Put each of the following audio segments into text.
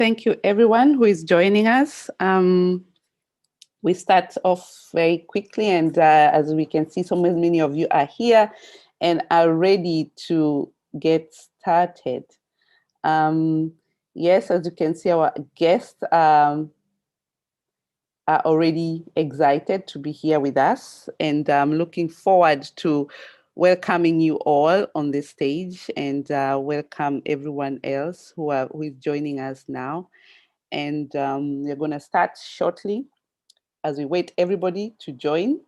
Thank you, everyone who is joining us. We start off very quickly, and as we can see, so many of you are here and are ready to get started. Yes, as you can see, our guests are already excited to be here with us, and I'm looking forward to welcoming you all on the stage, and welcome everyone else who is joining us now. And we're going to start shortly as we wait everybody to join.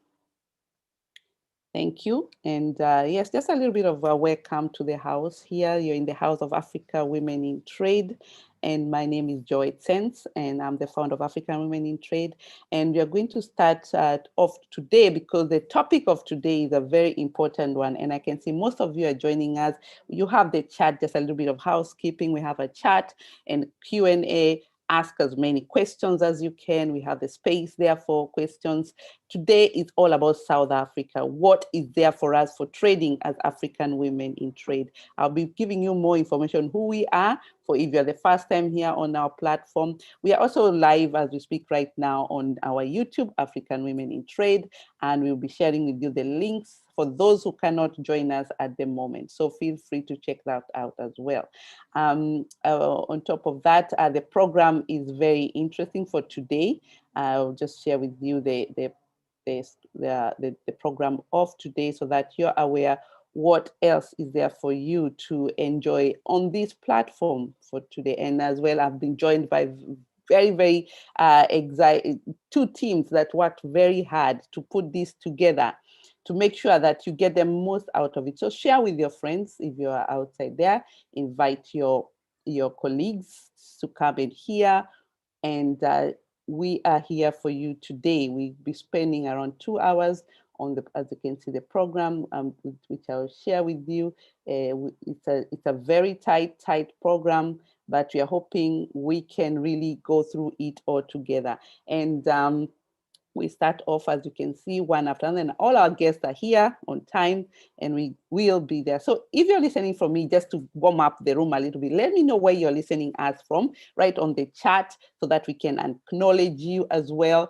Thank you. And yes, just a little bit of a welcome to the house here. You're in the House of Africa Women in Trade. And my name is Joy Sense, and I'm the founder of African Women in Trade. And we are going to start off today because the topic of today is a very important one. And I can see most of you are joining us. You have the chat, just a little bit of housekeeping. We have a chat and Q&A. Ask as many questions as you can. We have the space there for questions. Today is all about South Africa. What is there for us for trading as African women in trade? I'll be giving you more information who we are for if you're the first time here on our platform. We are also live as we speak right now on our YouTube, African Women in Trade, and we'll be sharing with you the links for those who cannot join us at the moment. So feel free to check that out as well. On top of that, the program is very interesting for today. I'll just share with you the program of today so that you're aware what else is there for you to enjoy on this platform for today. And as well, I've been joined by very excited two teams that worked very hard to put this together to make sure that you get the most out of it. So share with your friends if you are outside there. Invite your colleagues to come and hear. And we are here for you today. We'll be spending around 2 hours on as you can see, the program, which I'll share with you. It's a very tight program, but we are hoping we can really go through it all together. And we start off, as you can see, one after another, and all our guests are here on time, and we will be there. So if you're listening from me, just to warm up the room a little bit, let me know where you're listening us from, right on the chat, so that we can acknowledge you as well.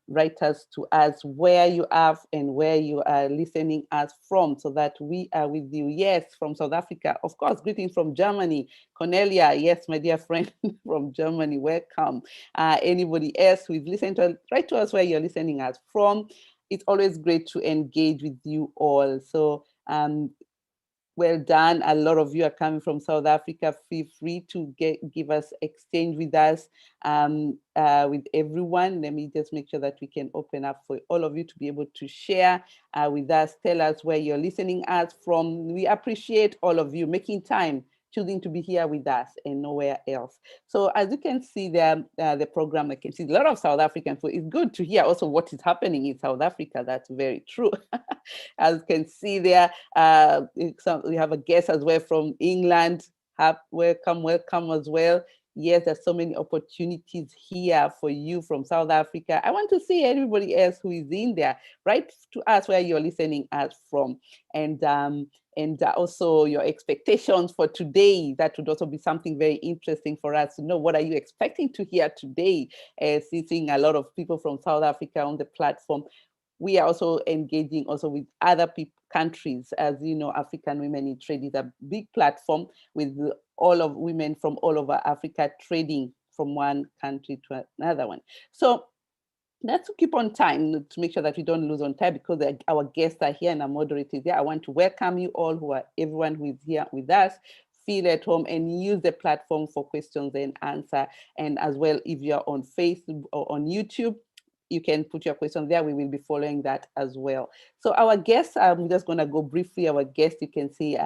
Write us to us where you are and where you are listening us from, so that we are with you. Yes, from South Africa. Of course, greetings from Germany. Cornelia, yes, my dear friend from Germany, welcome. Anybody else who is listening to us, write to us where you're listening us from. It's always great to engage with you all. So well done. A lot of you are coming from South Africa. Feel free to give us, exchange with us, with everyone. Let me just make sure that we can open up for all of you to be able to share with us. Tell us where you're listening us from. We appreciate all of you making time, choosing to be here with us and nowhere else. So as you can see there, the program, I can see a lot of South African food. It's good to hear also what is happening in South Africa. That's very true. As you can see there, we have a guest as well from England. Welcome as well. Yes, there's so many opportunities here for you from South Africa. I want to see everybody else who is in there. Write to us where you're listening us from. And also your expectations for today. That would also be something very interesting for us to know. What are you expecting to hear today? Seeing a lot of people from South Africa on the platform. We are also engaging also with other countries. As you know, African Women in Trade is a big platform with all of women from all over Africa trading from one country to another one. So let's keep on time to make sure that we don't lose on time, because our guests are here and our moderator is there. I want to welcome you all, everyone who is here with us. Feel at home and use the platform for questions and answer. And as well, if you're on Facebook or on YouTube, you can put your question there. We will be following that as well. So our guest, I'm just going to go briefly. Our guest, you can see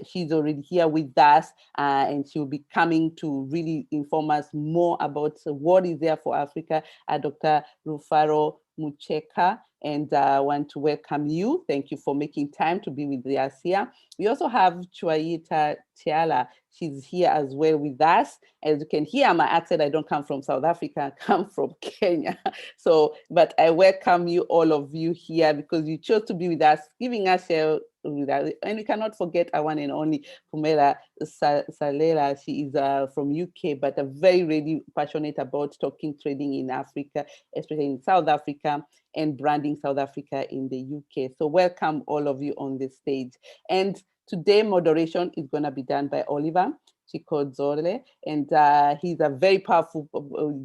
she's already here with us, and she'll be coming to really inform us more about what is there for Africa. Dr. Rufaro Mucheka, and I want to welcome you. Thank you for making time to be with us here. We also have Chuaita Tiala. She's here as well with us. As you can hear my accent, I don't come from South Africa, I come from Kenya. So, but I welcome you, all of you here, because you chose to be with us, giving us your with that. And we cannot forget our one and only Pumela Salela. She is from UK, but very, really passionate about talking trading in Africa, especially in South Africa, and branding South Africa in the UK. So welcome all of you on the stage. And today moderation is going to be done by Oliver Chikodzole, and he's a very powerful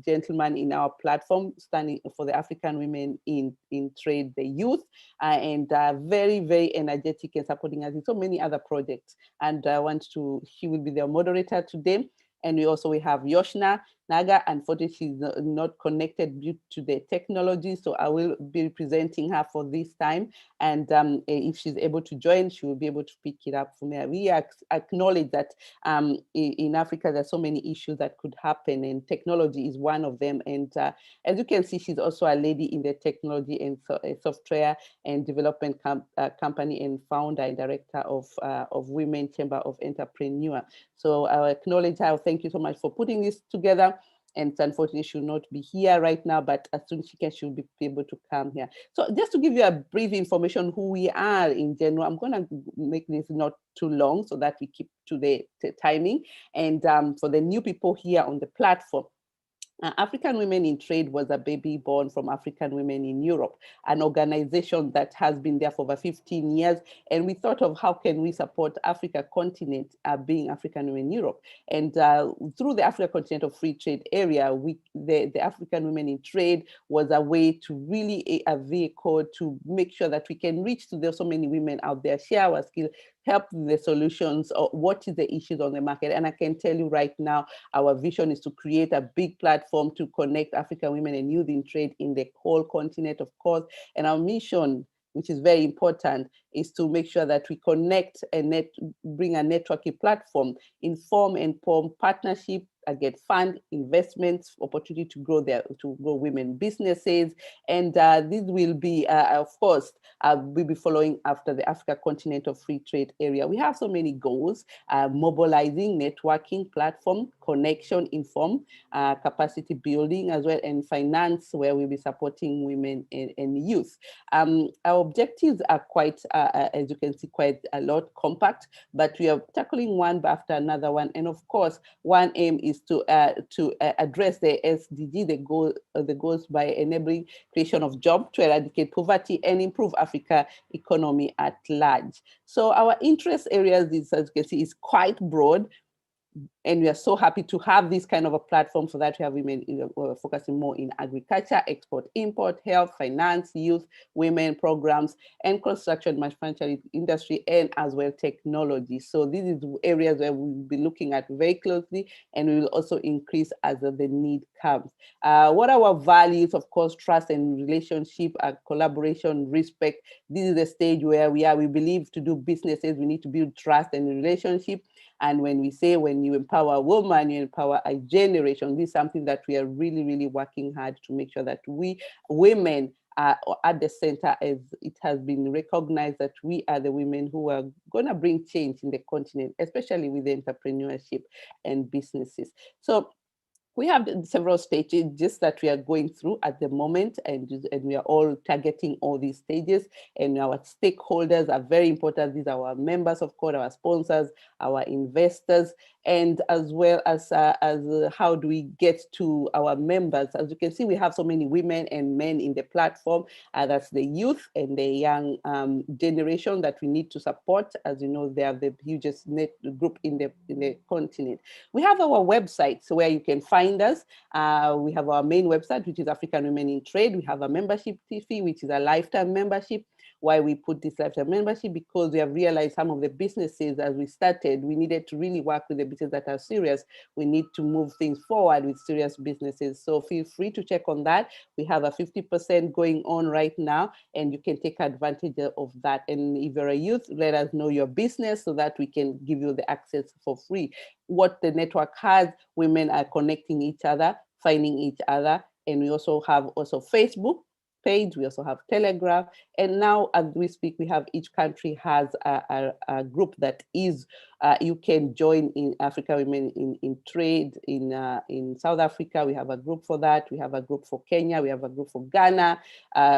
gentleman in our platform, standing for the African women in trade, the youth, and very, very energetic and supporting us in so many other projects. And he will be the moderator today. And we have Yoshna Naga. Unfortunately, she's not connected due to the technology, so I will be presenting her for this time. And if she's able to join, she will be able to pick it up from there. We acknowledge that in Africa, there's so many issues that could happen, and technology is one of them. And as you can see, she's also a lady in the technology and software and development company, and founder and director of Women Chamber of Entrepreneur. So I acknowledge her. Thank you so much for putting this together. And unfortunately, she will not be here right now, but as soon as she can, she'll be able to come here. So just to give you a brief information who we are in general, I'm going to make this not too long so that we keep to the timing. And for the new people here on the platform, African Women in Trade was a baby born from African Women in Europe, an organization that has been there for over 15 years. And we thought of how can we support Africa continent, being African Women in Europe. And through the Africa Continental Free Trade Area, the African Women in Trade was a way to really a vehicle to make sure that we can reach to so many women out there, share our skills, help the solutions, or what is the issues on the market. And I can tell you right now, our vision is to create a big platform to connect African women and youth in trade in the whole continent, of course. And our mission, which is very important, is to make sure that we connect and bring a networking platform, inform and form partnership, get fund investments, opportunity to grow women businesses. And this will be, of course, we'll be following after the Africa Continental Free Trade Area. We have so many goals: mobilizing, networking, platform, connection, inform, capacity building as well, and finance, where we'll be supporting women and youth. Our objectives are quite, as you can see, quite a lot compact, but we are tackling one after another one. And of course, one aim is to address the SDG, the goals by enabling creation of jobs to eradicate poverty and improve Africa economy at large. So our interest areas is, as you can see, is quite broad. And we are so happy to have this kind of a platform so that we have women focusing more in agriculture, export, import, health, finance, youth, women programs, and construction, manufacturing industry, and as well technology. So these is areas where we'll be looking at very closely, and we will also increase as the need comes. What are our values? Of course, trust and relationship, collaboration, respect. This is the stage where we are. We believe to do businesses, we need to build trust and relationship. And when we say, when you empower a woman, you empower a generation, this is something that we are really, really working hard to make sure that we women are at the center, as it has been recognized that we are the women who are going to bring change in the continent, especially with the entrepreneurship and businesses. So we have several stages that we are going through at the moment, and we are all targeting all these stages, and our stakeholders are very important. These are our members, of course, our sponsors, our investors, and as well as how do we get to our members. As you can see, we have so many women and men in the platform. That's the youth and the young generation that we need to support. As you know, they are the hugest group in the continent. We have our websites where you can find us. We have our main website, which is African Women in Trade. We have a membership fee, which is a lifetime membership. Why we put this lifetime membership? Because we have realized some of the businesses, as we started, we needed to really work with the businesses that are serious. We need to move things forward with serious businesses. So feel free to check on that. We have a 50% going on right now, and you can take advantage of that. And if you're a youth, let us know your business so that we can give you the access for free. What the network has, women are connecting each other, finding each other. And we also have Facebook page, we also have Telegram, and now as we speak, we have each country has a group that is you can join in Africa Women in Trade. In South Africa, we have a group for that. We have a group for Kenya. We have a group for Ghana.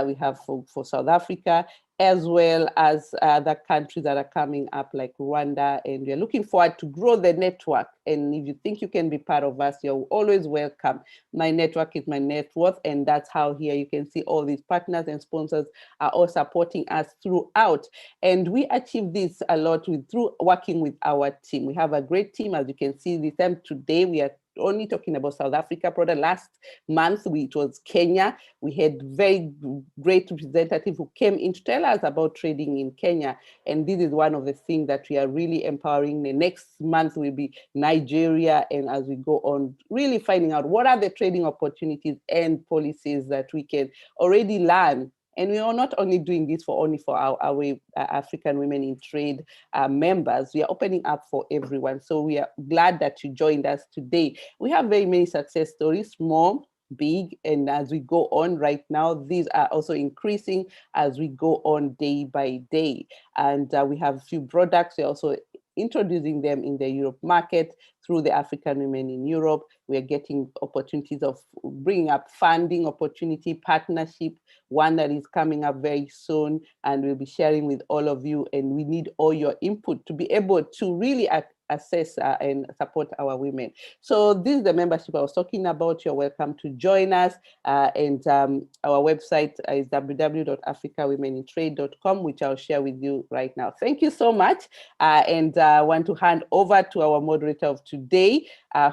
We have for South Africa. as well as the countries that are coming up like Rwanda. And we're looking forward to grow the network. And if you think you can be part of us, you're always welcome. My network is my net worth. And that's how here you can see all these partners and sponsors are all supporting us throughout. And we achieve this a lot through working with our team. We have a great team, as you can see this time today. We are only talking about South Africa product. Last month, it was Kenya. We had very great representative who came in to tell us about trading in Kenya. And this is one of the things that we are really empowering. The next month will be Nigeria. And as we go on, really finding out what are the trading opportunities and policies that we can already learn. And we are not only doing this for our African women in trade members. We are opening up for everyone. So we are glad that you joined us today. We have very many success stories, small, big, and as we go on right now, these are also increasing as we go on day by day. And we have a few products. We're also introducing them in the Europe market through the African Women in Europe. We are getting opportunities of bringing up funding opportunity, partnership, one that is coming up very soon, and we'll be sharing with all of you. And we need all your input to be able to really assess and support our women. So this is the membership I was talking about. You're welcome to join us. And our website is www.africawomenintrade.com, which I'll share with you right now. Thank you so much. And I want to hand over to our moderator of today,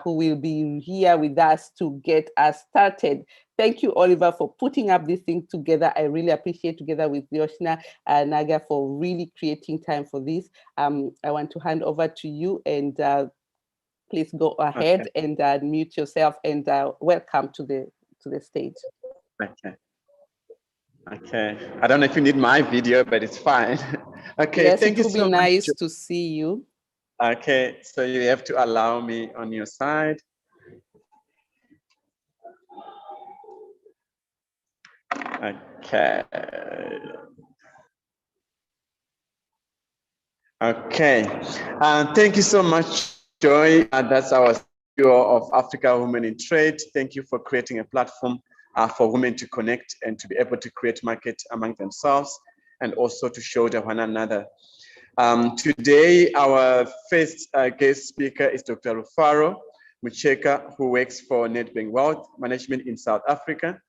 who will be here with us to get us started. Thank you, Oliver, for putting up this thing together. I really appreciate, together with Yoshna Naga, for really creating time for this. I want to hand over to you, and please go ahead and mute yourself, and welcome to the stage. Okay. I don't know if you need my video, but it's fine. Okay. Yes, thank it you would so be nice much. to see you. Okay, so you have to allow me on your side. Okay. Okay. Thank you so much, Joy. That's our CEO of Africa Women in Trade. Thank you for creating a platform for women to connect and to be able to create market among themselves, and also to show to one another. Today, our first guest speaker is Dr. Rufaro Mucheka, who works for Nedbank Wealth Management in South Africa.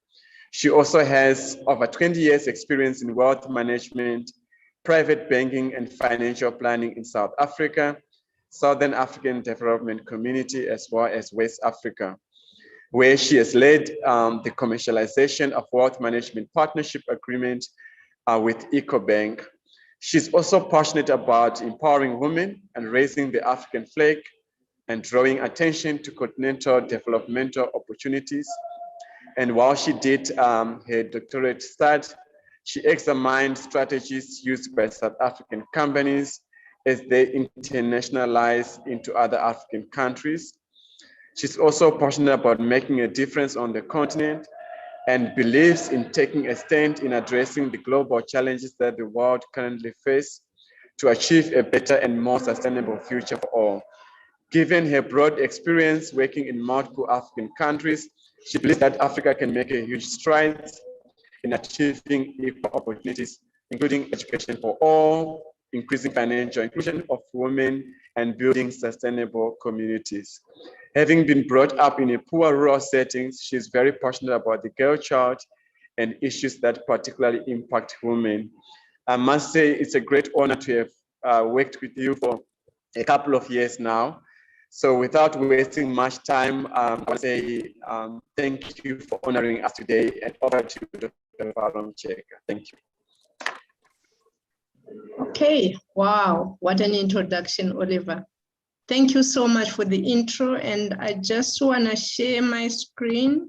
She also has over 20 years experience in wealth management, private banking, and financial planning in South Africa, Southern African Development Community, as well as West Africa, where she has led the commercialization of wealth management partnership agreement with EcoBank. She's also passionate about empowering women and raising the African flag and drawing attention to continental developmental opportunities. And while she did her doctorate study, she examined strategies used by South African companies as they internationalize into other African countries. She's also passionate about making a difference on the continent and believes in taking a stand in addressing the global challenges that the world currently faces to achieve a better and more sustainable future for all. Given her broad experience working in multiple African countries, she believes that Africa can make a huge strides in achieving equal opportunities, including education for all, increasing financial inclusion of women, and building sustainable communities. Having been brought up in a poor rural setting, she's very passionate about the girl child and issues that particularly impact women. I must say it's a great honor to have worked with you for a couple of years now. So without wasting much time, I want to say thank you for honoring us today, and over to Dr. Rufaro Mucheka. Thank you. Okay, wow, what an introduction, Oliver. Thank you so much for the intro, and I just want to share my screen.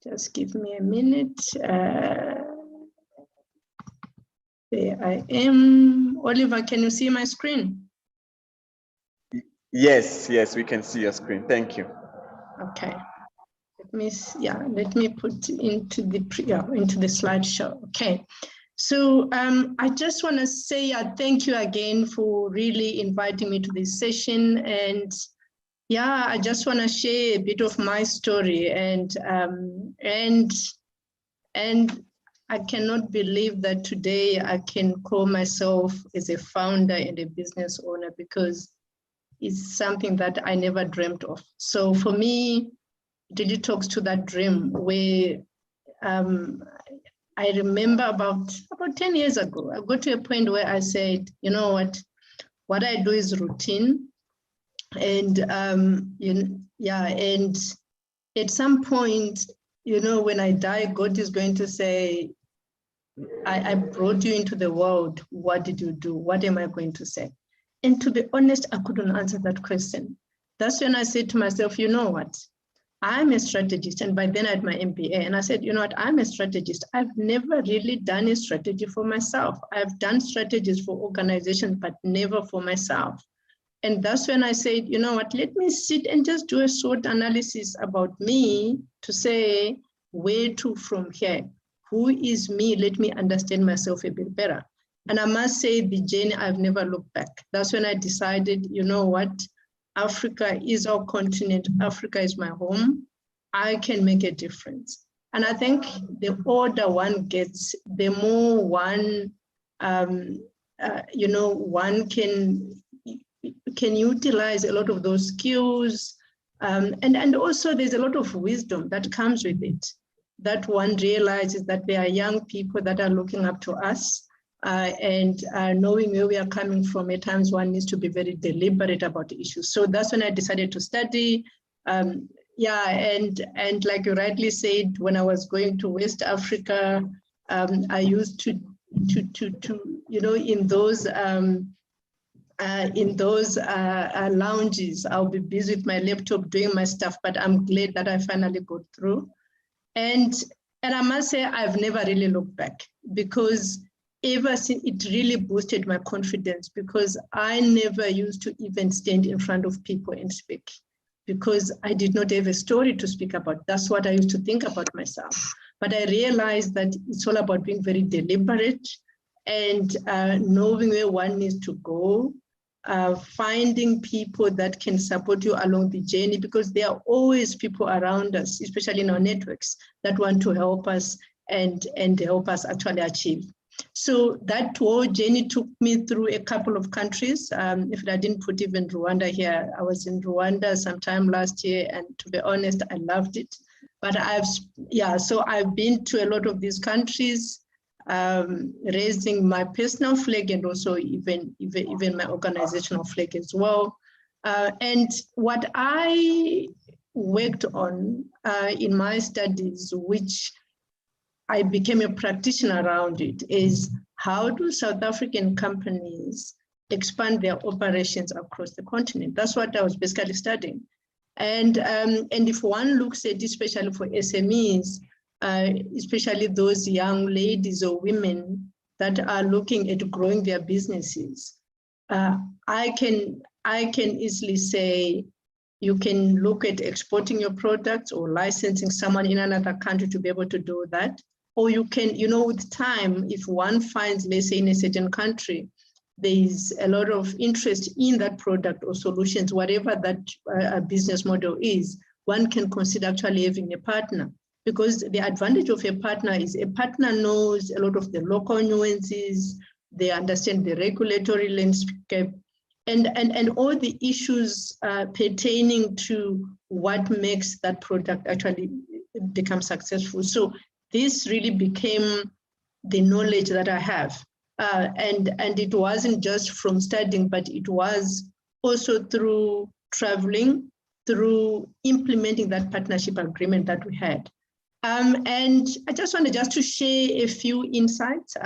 Just give me a minute. There I am. Oliver, can you see my screen? Yes, we can see your screen. Thank you. Okay. Let me put into the slideshow. Okay. So I just want to say thank you again for really inviting me to this session. And yeah, I just want to share a bit of my story. And I cannot believe that today I can call myself as a founder and a business owner, because it's something that I never dreamt of. So for me, it really talks to that dream where I remember about 10 years ago, I got to a point where I said, you know what I do is routine. And and at some point, when I die, God is going to say, I brought you into the world. What did you do? What am I going to say? And to be honest, I couldn't answer that question. That's when I said to myself, you know what? I'm a strategist. And by then I had my MBA. And I said, you know what? I'm a strategist. I've never really done a strategy for myself. I've done strategies for organizations, but never for myself. And that's when I said, you know what? Let me sit and just do a SWOT analysis about me to say, where to from here? Who is me? Let me understand myself a bit better. And I must say, the journey, I've never looked back. That's when I decided, you know what? Africa is our continent. Africa is my home. I can make a difference. And I think the older one gets, the more one, one can utilize a lot of those skills. And also there's a lot of wisdom that comes with it, that one realizes that there are young people that are looking up to us. And knowing where we are coming from, at times one needs to be very deliberate about the issues. So that's when I decided to study. And like you rightly said, when I was going to West Africa, I used to in those lounges, I'll be busy with my laptop doing my stuff, but I'm glad that I finally got through. And I must say, I've never really looked back, because ever since, it really boosted my confidence, because I never used to even stand in front of people and speak, because I did not have a story to speak about. That's what I used to think about myself. But I realized that it's all about being very deliberate and knowing where one needs to go, finding people that can support you along the journey, because there are always people around us, especially in our networks, that want to help us and help us actually achieve. So that whole journey took me through a couple of countries. If I didn't put even Rwanda here, I was in Rwanda sometime last year, and to be honest, I loved it. But so I've been to a lot of these countries, raising my personal flag and also even my organizational flag as well. And what I worked on in my studies, which I became a practitioner around it, is how do South African companies expand their operations across the continent? That's what I was basically studying. And if one looks at, especially for SMEs, especially those young ladies or women that are looking at growing their businesses, I can easily say, you can look at exporting your products or licensing someone in another country to be able to do that. Or you can, with time, if one finds, let's say in a certain country, there is a lot of interest in that product or solutions, whatever that business model is, one can consider actually having a partner. Because the advantage of a partner is a partner knows a lot of the local nuances, they understand the regulatory landscape, and all the issues pertaining to what makes that product actually become successful. So this really became the knowledge that I have. And it wasn't just from studying, but it was also through traveling, through implementing that partnership agreement that we had. And I just wanted to share a few insights,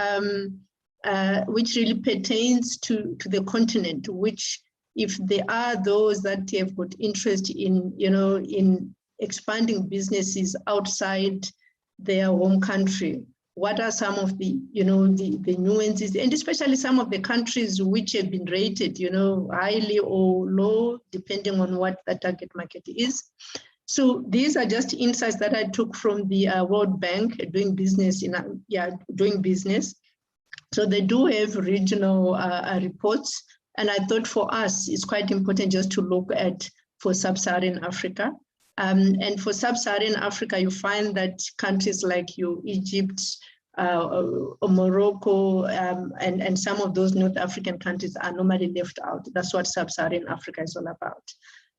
which really pertains to the continent, which if there are those that have got interest in, in expanding businesses outside their home country, what are some of the, the nuances, and especially some of the countries which have been rated, highly or low, depending on what the target market is. So these are just insights that I took from the World Bank doing business doing business. So they do have regional reports, and I thought for us it's quite important just to look at for sub-Saharan Africa. And for sub-Saharan Africa, you find that countries like Egypt, Morocco, and some of those North African countries are normally left out. That's what Sub-Saharan Africa is all about.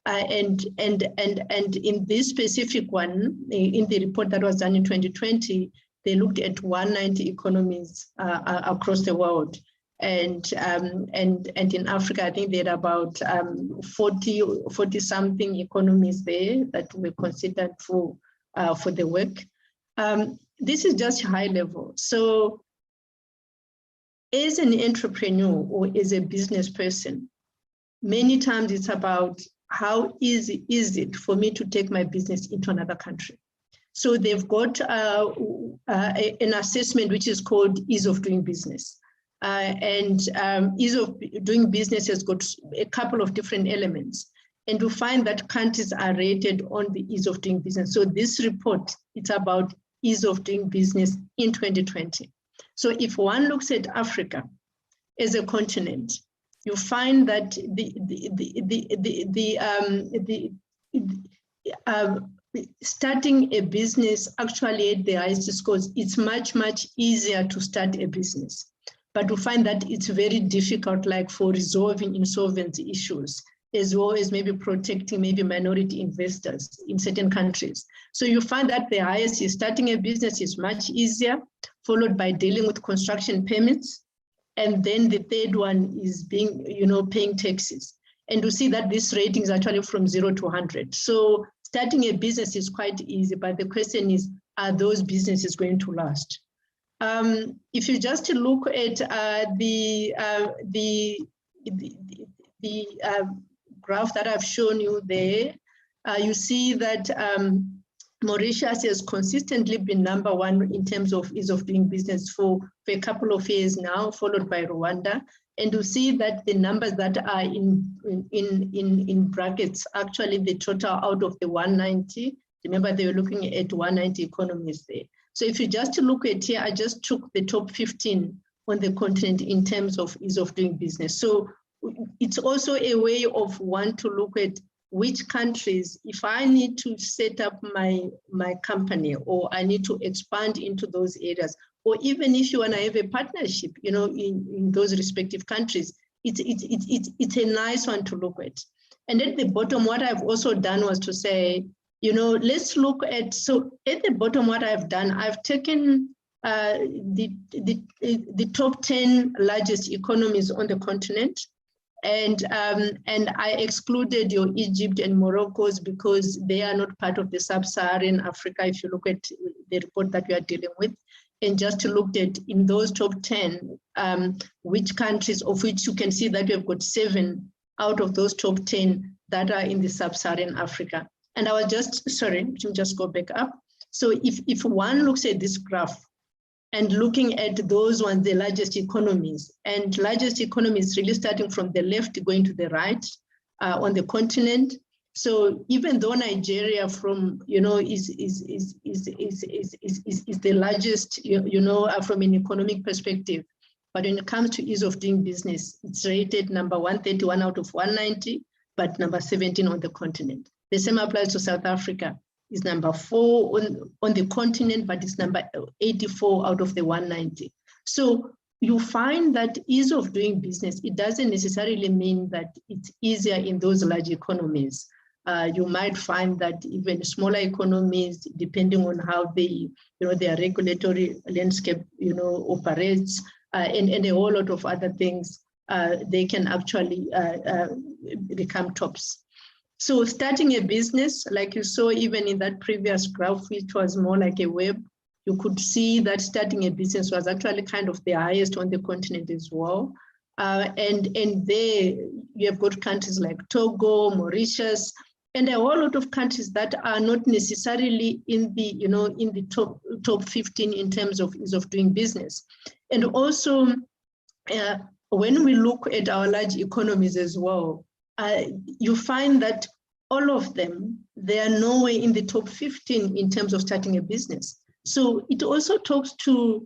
And in this specific one, in the report that was done in 2020, they looked at 190 economies across the world. And in Africa, I think there are about 40 something economies there that were considered for the work. This is just high level. So as an entrepreneur or as a business person, many times it's about how easy is it for me to take my business into another country. So they've got an assessment which is called ease of doing business. Ease of doing business has got a couple of different elements. And to find that countries are rated on the ease of doing business. So this report, it's about ease of doing business in 2020. So if one looks at Africa as a continent, you find that starting a business actually at the highest scores, it's much, much easier to start a business. But to find that it's very difficult, like for resolving insolvency issues, as well as maybe protecting maybe minority investors in certain countries. So you find that the highest is starting a business is much easier, followed by dealing with construction permits. And then the third one is paying taxes. And to see that this rating is actually from 0 to 100. So starting a business is quite easy, but the question is, are those businesses going to last? If you just look at the graph that I've shown you there, you see that Mauritius has consistently been #1 in terms of ease of doing business for a couple of years now, followed by Rwanda. And you see that the numbers that are in brackets, actually the total out of the 190, remember they were looking at 190 economies there. So if you just look at here, I just took the top 15 on the continent in terms of ease of doing business. So it's also a way of one to look at which countries, if I need to set up my company or I need to expand into those areas, or even if you want to have a partnership, in those respective countries, it's a nice one to look at. And at the bottom, what I've also done was to say, let's look at, so at the bottom, what I've done, I've taken the top 10 largest economies on the continent. And I excluded your Egypt and Morocco's because they are not part of the Sub-Saharan Africa, if you look at the report that we are dealing with, and just looked at in those top 10, which countries, of which you can see that we have got 7 out of those top 10 that are in the Sub-Saharan Africa. And I was just, sorry, let me just go back up. So if one looks at this graph, and looking at those ones, the largest economies, and largest economies really starting from the left going to the right on the continent. So even though Nigeria is the largest, from an economic perspective, but when it comes to ease of doing business, it's rated number 131 out of 190, but number 17 on the continent. The same applies to South Africa. Is number 4 on the continent, but it's number 84 out of the 190. So you find that ease of doing business, it doesn't necessarily mean that it's easier in those large economies. You might find that even smaller economies, depending on how they, their regulatory landscape, operates, and a whole lot of other things, they can actually become tops. So starting a business, like you saw even in that previous graph, which was more like a web, you could see that starting a business was actually kind of the highest on the continent as well. And there you have got countries like Togo, Mauritius, and a whole lot of countries that are not necessarily in the, in the top 15 in terms of ease of doing business. And also, when we look at our large economies as well, you find that all of them, they are nowhere in the top 15 in terms of starting a business. So it also talks to,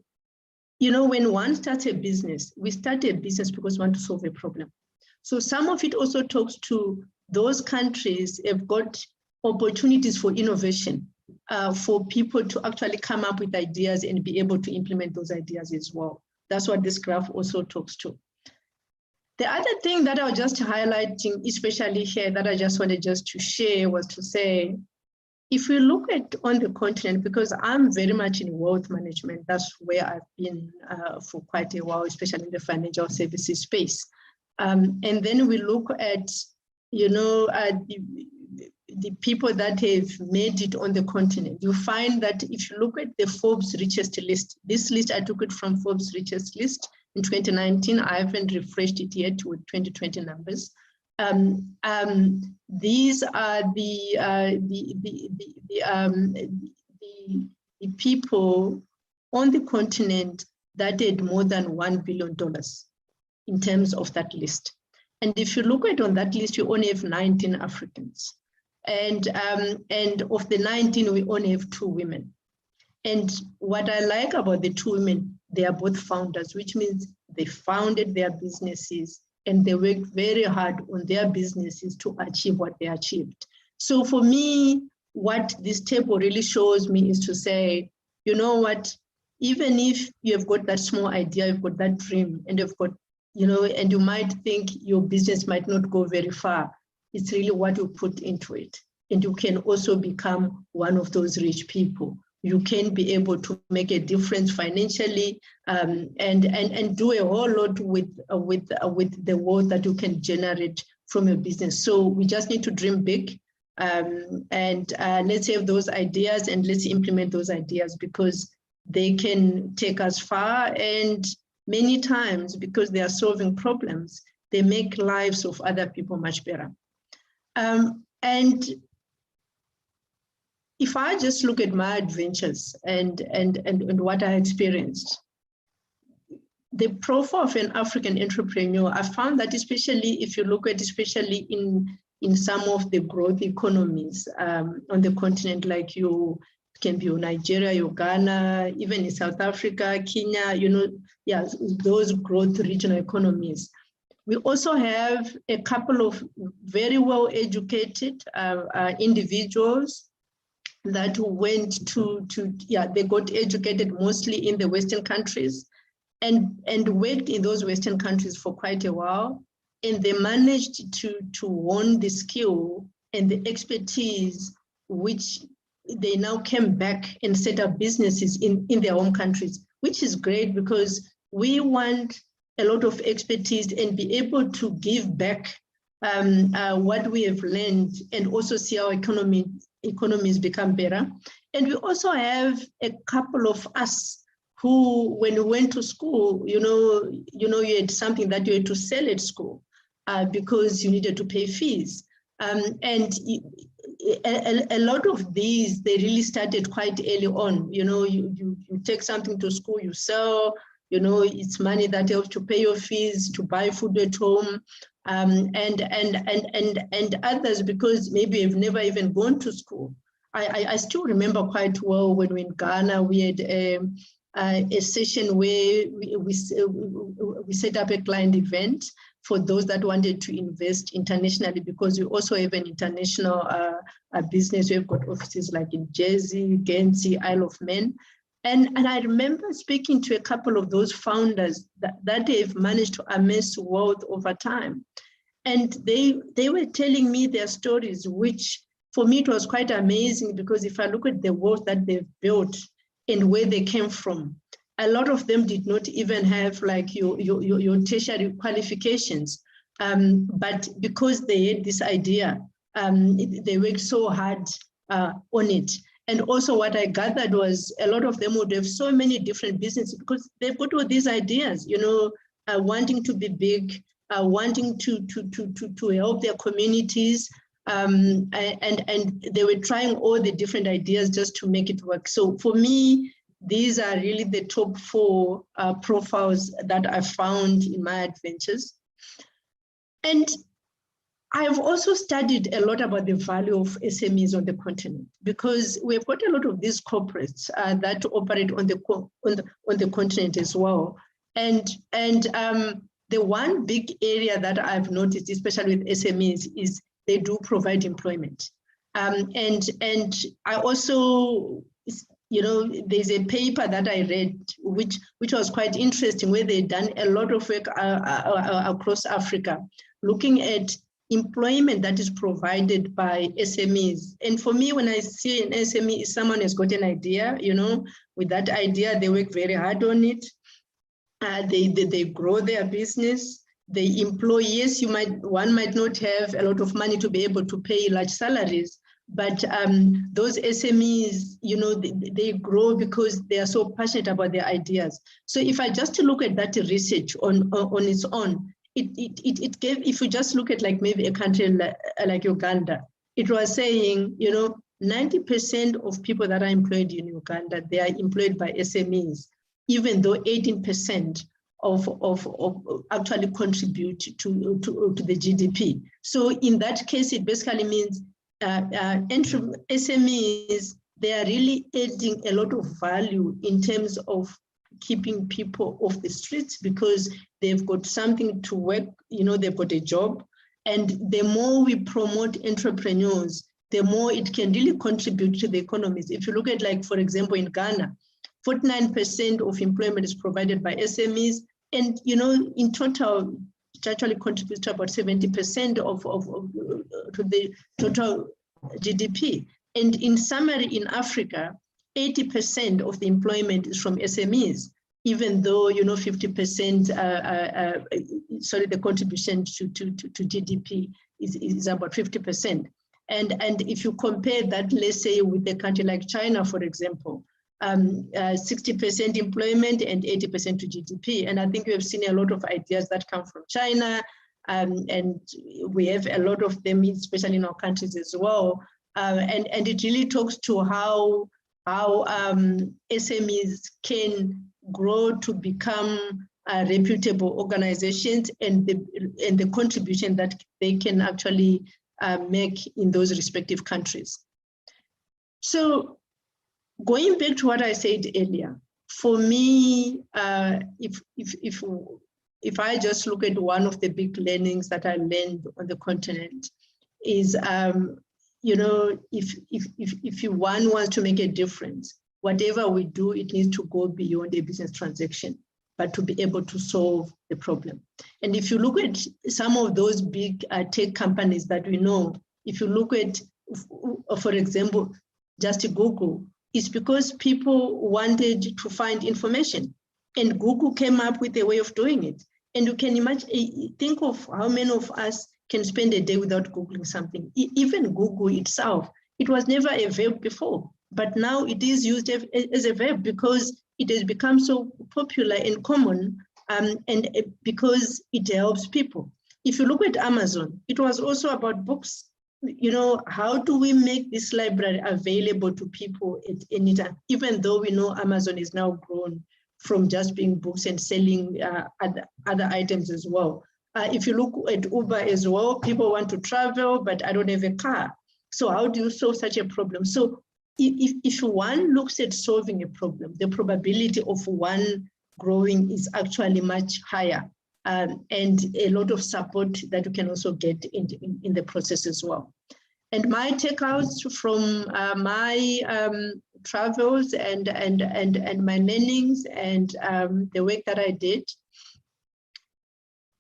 when one starts a business, we start a business because we want to solve a problem. So some of it also talks to those countries have got opportunities for innovation. for people to actually come up with ideas and be able to implement those ideas as well. That's what this graph also talks to. The other thing that I was just highlighting, especially here, that I just wanted just to share was to say, if we look at on the continent, because I'm very much in wealth management, that's where I've been for quite a while, especially in the financial services space. And then we look at, you know, the people that have made it on the continent. You find that if you look at the Forbes richest list, this list, I took it from Forbes richest list in 2019. I haven't refreshed it yet with 2020 numbers. These are the people on the continent that had more than $1 billion in terms of that list. And if you look at on that list, you only have 19 Africans. And of the 19, we only have 2 women. And what I like about the 2 women, they are both founders, which means they founded their businesses and they worked very hard on their businesses to achieve what they achieved. So for me, what this table really shows me is to say, you know what, even if you have got that small idea, you've got that dream, and you've got, you know, and you might think your business might not go very far, it's really what you put into it. And you can also become one of those rich people. You can be able to make a difference financially and do a whole lot with the wealth that you can generate from your business. So we just need to dream big and let's have those ideas and let's implement those ideas, because they can take us far, and many times, because they are solving problems, they make lives of other people much better. And if I just look at my adventures and what I experienced, the profile of an African entrepreneur, I found that especially if you look at, especially in some of the growth economies on the continent, like you can be Nigeria, Uganda, even in South Africa, Kenya, you know, yeah, those growth regional economies. We also have a couple of very well-educated individuals that went to they got educated mostly in the Western countries and worked in those Western countries for quite a while. And they managed to hone the skill and the expertise, which they now came back and set up businesses in their home countries, which is great, because we want a lot of expertise and be able to give back what we have learned and also see our economies become better. And we also have a couple of us who, when we went to school, you had something that you had to sell at school because you needed to pay fees. And a lot of these, they really started quite early on. You take something to school, you sell, it's money that helps to pay your fees, to buy food at home, and others, because maybe you've never even gone to school. I still remember quite well when we in Ghana, we had a session where we set up a client event for those that wanted to invest internationally, because we also have an international business. We've got offices like in Jersey, Guernsey, Isle of Man. And I remember speaking to a couple of those founders that they've managed to amass wealth over time. And they were telling me their stories, which for me, it was quite amazing, because if I look at the wealth that they've built and where they came from, a lot of them did not even have like your tertiary qualifications. But because they had this idea, they worked so hard on it. And also what I gathered was a lot of them would have so many different businesses because they've got all these ideas, wanting to be big, wanting to help their communities. And they were trying all the different ideas just to make it work. So for me, these are really the top 4 profiles that I found in my adventures. And I've also studied a lot about the value of SMEs on the continent, because we've got a lot of these corporates that operate on the continent as well. And the one big area that I've noticed, especially with SMEs, is they do provide employment. And I also, there's a paper that I read, which was quite interesting, where they've done a lot of work across Africa, looking at employment that is provided by SMEs. And for me, when I see an SME, someone has got an idea, with that idea, they work very hard on it. They grow their business. They employ, yes, one might not have a lot of money to be able to pay large salaries, but those SMEs, they grow because they are so passionate about their ideas. So if I just look at that research on its own, it gave, if you just look at like maybe a country like Uganda, it was saying, 90% of people that are employed in Uganda, they are employed by SMEs, even though 18% of actually contribute to the GDP. So in that case, it basically means SMEs, they are really adding a lot of value in terms of keeping people off the streets, because they've got something to work, they've got a job. And the more we promote entrepreneurs, the more it can really contribute to the economies. If you look at, like, for example, in Ghana, 49% of employment is provided by SMEs. And, in total, it actually contributes to about 70% to the total GDP. And in summary, in Africa, 80% of the employment is from SMEs, even though, 50%, the contribution to GDP is about 50%. And if you compare that, let's say, with a country like China, for example, 60% employment and 80% to GDP. And I think we have seen a lot of ideas that come from China, and we have a lot of them, especially in our countries as well. And it really talks to how SMEs can grow to become reputable organizations, and the contribution that they can actually make in those respective countries. So going back to what I said earlier, for me, if I just look at one of the big learnings that I learned on the continent is, if one wants to make a difference, whatever we do, it needs to go beyond a business transaction, but to be able to solve the problem. And if you look at some of those big tech companies that we know, if you look at, for example, just Google, it's because people wanted to find information, and Google came up with a way of doing it. And you can imagine, think of how many of us can spend a day without Googling something. Even Google itself, it was never a verb before, but now it is used as a verb because it has become so popular and common, and because it helps people. If you look at Amazon, it was also about books. How do we make this library available to people at any time, even though we know Amazon is now grown from just being books and selling other items as well. If you look at Uber as well, people want to travel, but I don't have a car. So how do you solve such a problem? So if one looks at solving a problem, the probability of one growing is actually much higher. And a lot of support that you can also get in the process as well. And my takeouts from my travels and my learnings and the work that I did,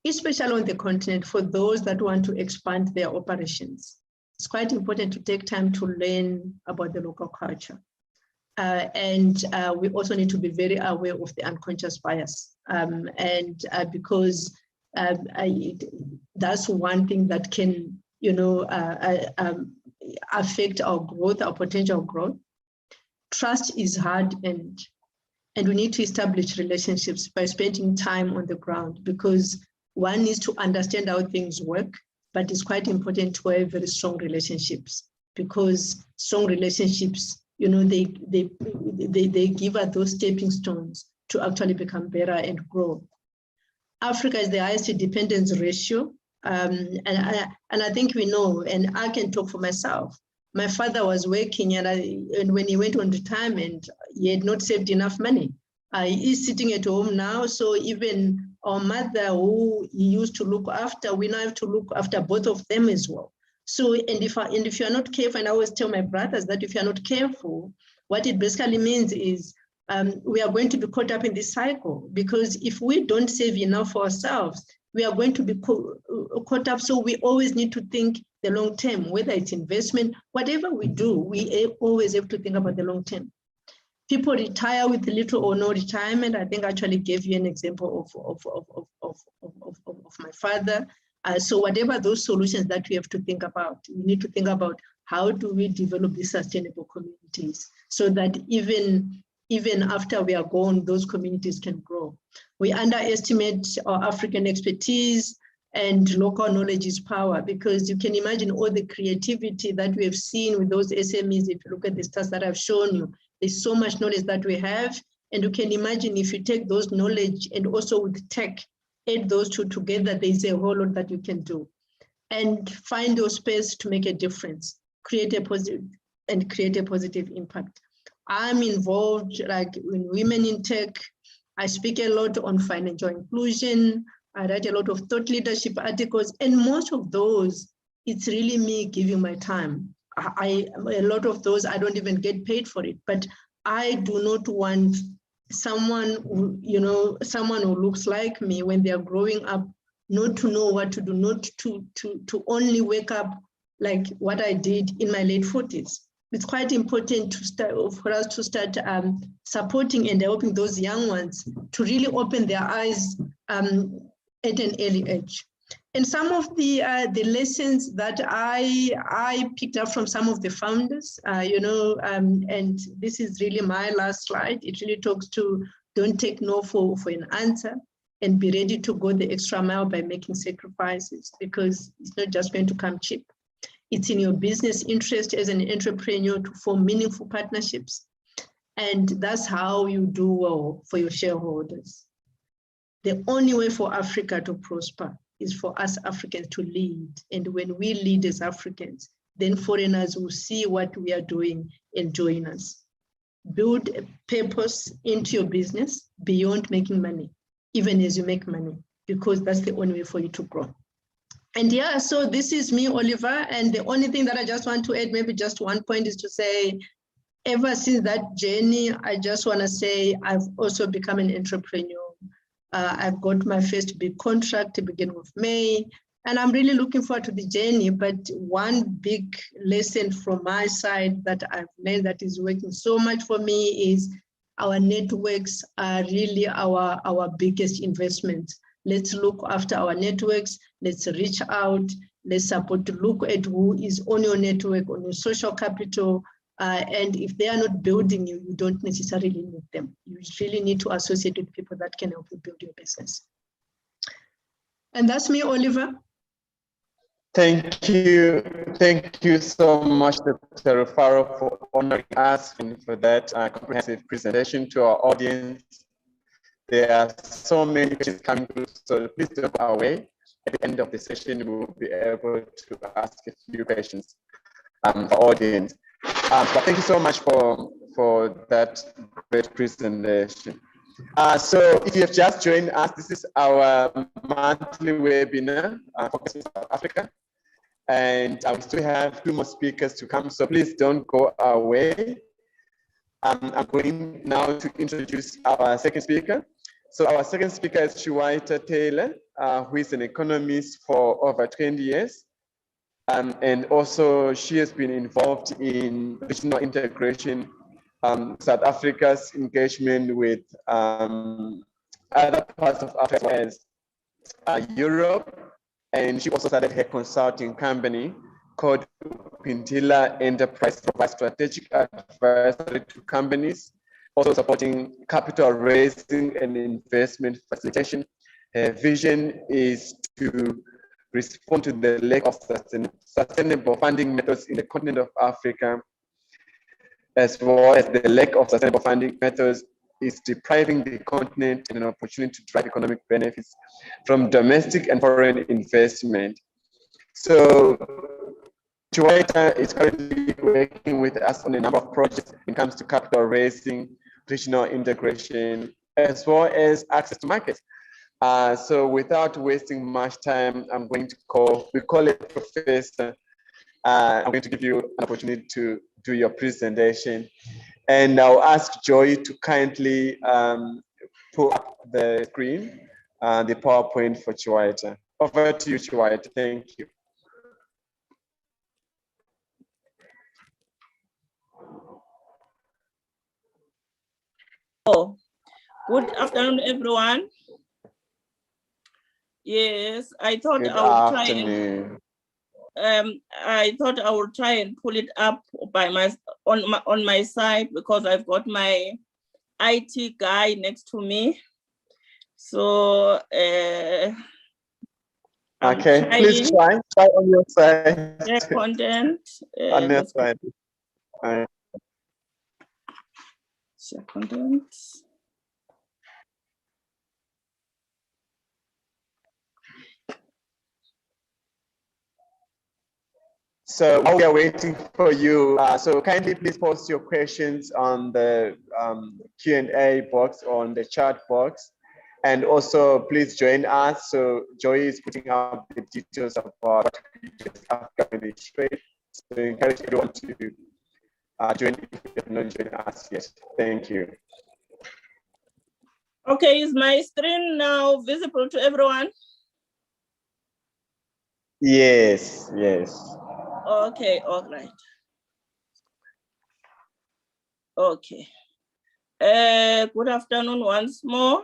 especially on the continent, for those that want to expand their operations, it's quite important to take time to learn about the local culture. And we also need to be very aware of the unconscious bias. Because that's one thing that can, affect our growth, our potential growth. Trust is hard, and we need to establish relationships by spending time on the ground, because one needs to understand how things work, but it's quite important to have very strong relationships, because strong relationships, they give us those stepping stones to actually become better and grow. Africa is the highest dependence ratio. And I think we know, and I can talk for myself. My father was working, and when he went on retirement, he had not saved enough money. He's sitting at home now, so even our mother, who he used to look after, we now have to look after both of them as well. So, and if you're not careful, and I always tell my brothers that if you're not careful, what it basically means is we are going to be caught up in this cycle, because if we don't save enough for ourselves, we are going to be caught up. So we always need to think the long term, whether it's investment, whatever we do, we always have to think about the long term. People retire with little or no retirement. I think I actually gave you an example of my father. So whatever those solutions that we have to think about, we need to think about how do we develop these sustainable communities so that even after we are gone, those communities can grow. We underestimate our African expertise, and local knowledge is power, because you can imagine all the creativity that we have seen with those SMEs. If you look at the stats that I've shown you, there's so much knowledge that we have. And you can imagine if you take those knowledge and also with tech, add those two together, there's a whole lot that you can do. And find those space to make a difference, create a positive impact. I'm involved like in Women in Tech. I speak a lot on financial inclusion. I write a lot of thought leadership articles, and most of those, it's really me giving my time. A lot of those, I don't even get paid for it, but I do not want someone who looks like me when they are growing up, not to know what to do, not to only wake up like what I did in my late 40s. It's quite important for us to start supporting and helping those young ones to really open their eyes at an early age. And some of the lessons that I picked up from some of the founders, and this is really my last slide. It really talks to don't take no for an answer, and be ready to go the extra mile by making sacrifices, because it's not just going to come cheap. It's in your business interest as an entrepreneur to form meaningful partnerships. And that's how you do well for your shareholders. The only way for Africa to prosper is for us Africans to lead. And when we lead as Africans, then foreigners will see what we are doing and join us. Build a purpose into your business beyond making money, even as you make money, because that's the only way for you to grow. And yeah, so this is me, Oliver. And the only thing that I just want to add, maybe just one point, is to say, ever since that journey, I just want to say I've also become an entrepreneur. I've got my first big contract to begin with May, and I'm really looking forward to the journey. But one big lesson from my side that I've learned that is working so much for me is our networks are really our biggest investment. Let's look after our networks. Let's reach out. Let's support to look at who is on your network, on your social capital. And if they are not building you, you don't necessarily need them. You really need to associate with people that can help you build your business. And that's me, Oliver. Thank you. Thank you so much, Dr. Rufaro, for honoring us and for that comprehensive presentation to our audience. There are so many questions coming through, so please don't go away. At the end of the session, we will be able to ask a few questions for audience. But thank you so much for that great presentation. So if you have just joined us, this is our monthly webinar focusing on South Africa. And we still have 2 more speakers to come, so please don't go away. I'm going now to introduce our second speaker. So our second speaker is Shuwaita Taylor, who is an economist for over 20 years. And also she has been involved in regional integration, South Africa's engagement with other parts of Africa as Europe. And she also started her consulting company called Quintilla Enterprise, provides strategic advisory to companies, also supporting capital raising and investment facilitation. Her vision is to respond to the lack of sustainable funding methods in the continent of Africa, as well as the lack of sustainable funding methods is depriving the continent an opportunity to drive economic benefits from domestic and foreign investment. So Shuwaita is currently working with us on a number of projects when it comes to capital raising, regional integration, as well as access to markets. So without wasting much time, I'm going to call it Professor I'm going to give you an opportunity to do your presentation. And I'll ask Joy to kindly pull up the screen, the PowerPoint for Chiwaita. Over to you, Chiwaita. Thank you. Oh, good afternoon, everyone. Yes, I thought Good I would afternoon. I thought I would try and pull it up by on my side because I've got my IT guy next to me. So okay, please try on your side. Share content. On your side. Share content. So while we are waiting for you, so kindly please post your questions on the Q&A box, on the chat box, and also please join us. So Joy is putting up the details of what Africa trade. So I encourage everyone to join if you have not joined us yet. Thank you. Okay, is my screen now visible to everyone? Yes, yes. Okay, all right. Okay. Good afternoon once more.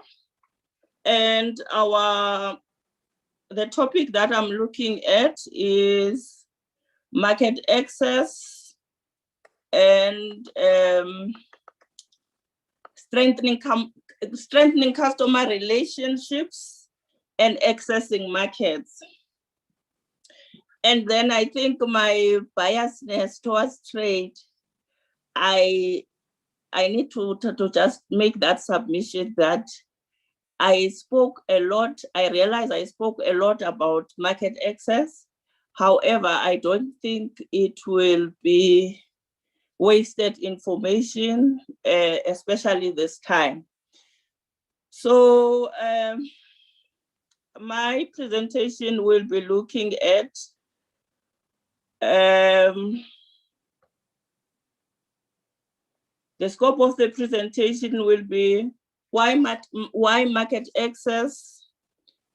And the topic that I'm looking at is market access and strengthening customer relationships and accessing markets. And then I think my biasness towards trade, I need to just make that submission that I spoke a lot. I realized I spoke a lot about market access. However, I don't think it will be wasted information, especially this time. So my presentation will be looking at the scope of the presentation will be why market access,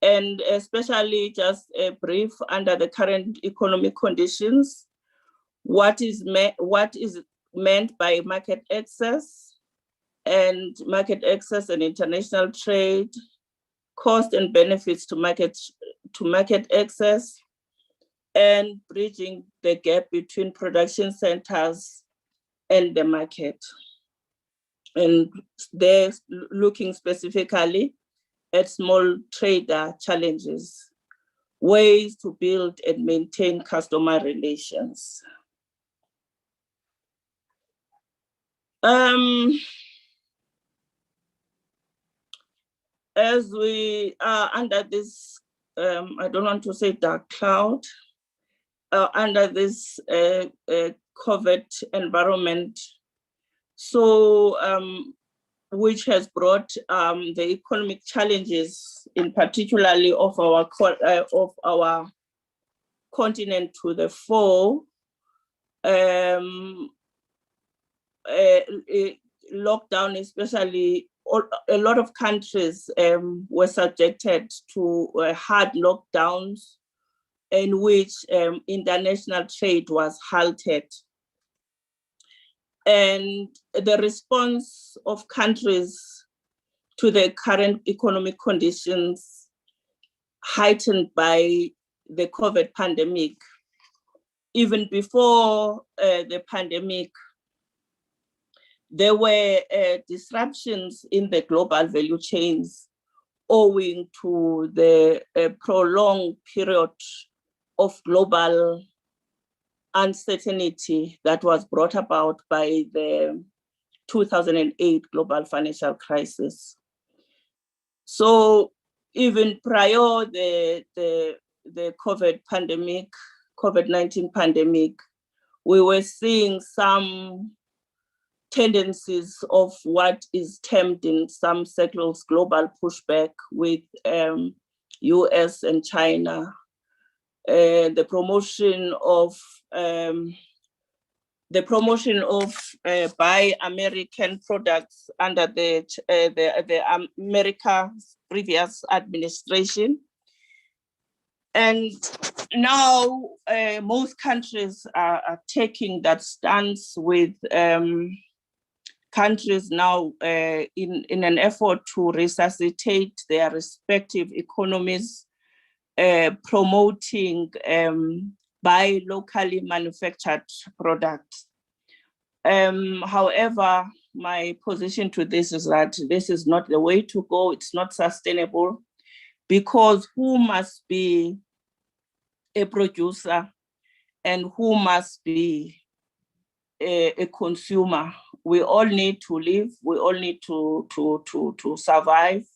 and especially just a brief under the current economic conditions, what is meant by market access and international trade, cost and benefits to market access, and bridging the gap between production centers and the market. And they're looking specifically at small trader challenges, ways to build and maintain customer relations. As we are under this, I don't want to say dark cloud, under this COVID environment, so which has brought the economic challenges, in particularly of our continent to the fore. Lockdown, especially, a lot of countries were subjected to hard lockdowns in which international trade was halted. And the response of countries to the current economic conditions heightened by the COVID pandemic. Even before the pandemic, there were disruptions in the global value chains owing to the prolonged period of global uncertainty that was brought about by the 2008 global financial crisis. So even prior the COVID-19 pandemic, we were seeing some tendencies of what is termed in some circles global pushback with US and China the promotion of buy American products under the America's previous administration. And now most countries are taking that stance, with countries now in an effort to resuscitate their respective economies, promoting buy locally manufactured products. However, my position to this is that this is not the way to go. It's not sustainable, because who must be a producer and who must be a consumer? We all need to live. We all need to survive.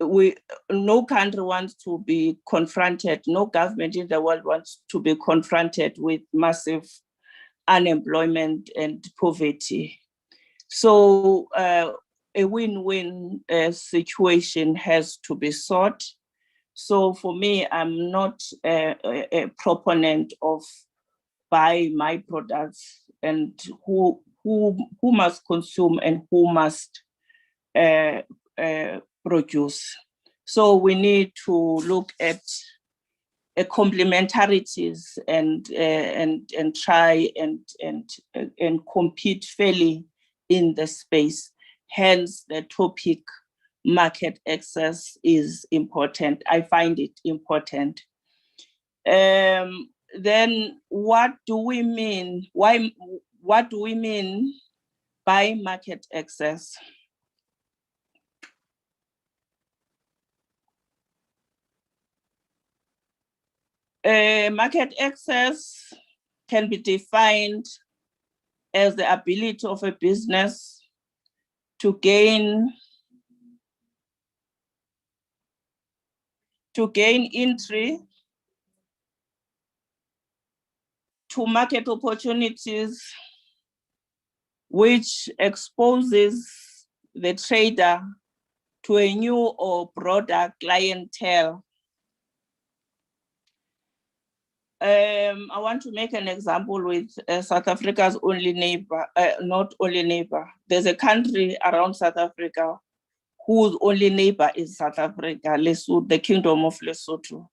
No country wants to be confronted, no government in the world wants to be confronted with massive unemployment and poverty. So a win-win situation has to be sought. So for me, I'm not a proponent of buy my products and who must consume and who must produce. So we need to look at complementarities and try and compete fairly in the space. Hence, the topic market access is important. I find it important. Then what do we mean? What do we mean by market access? Market access can be defined as the ability of a business to gain entry to market opportunities, which exposes the trader to a new or broader clientele. I want to make an example with South Africa's only neighbor, not only neighbor. There's a country around South Africa whose only neighbor is South Africa, Lesotho, the Kingdom of Lesotho.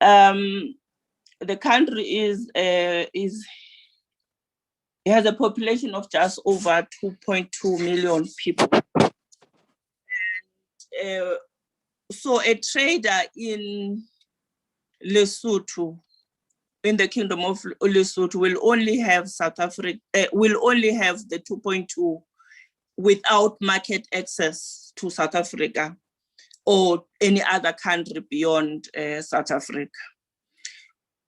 The country has a population of just over 2.2 million people. And so a trader in Lesotho, in the Kingdom of Lesotho, will only have South Africa, will only have the 2.2 without market access to South Africa or any other country beyond South Africa.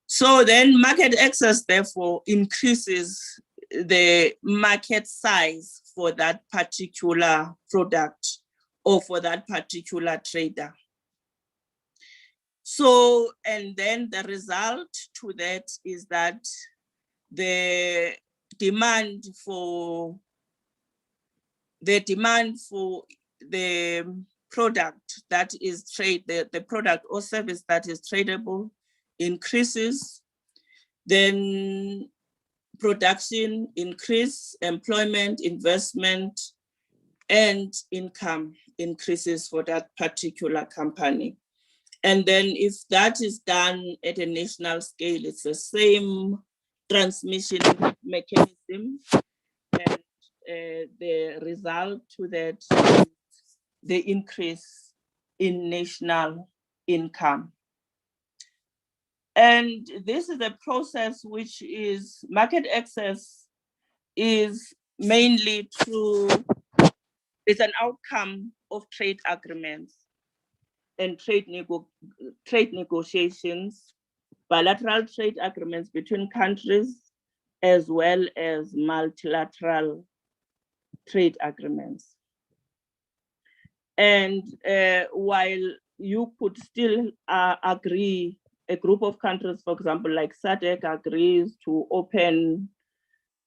So then market access, therefore, increases the market size for that particular product or for that particular trader. So, and then the result to that is that the demand for the product that is the product or service that is tradable increases, then production increase, employment, investment, and income increases for that particular company. And then if that is done at a national scale, it's the same transmission mechanism, and the result to that is the increase in national income. And this is a process which is, market access is mainly through, it's an outcome of trade agreements and trade negotiations, bilateral trade agreements between countries, as well as multilateral trade agreements. And while you could still agree, a group of countries, for example, like SADC, agrees to open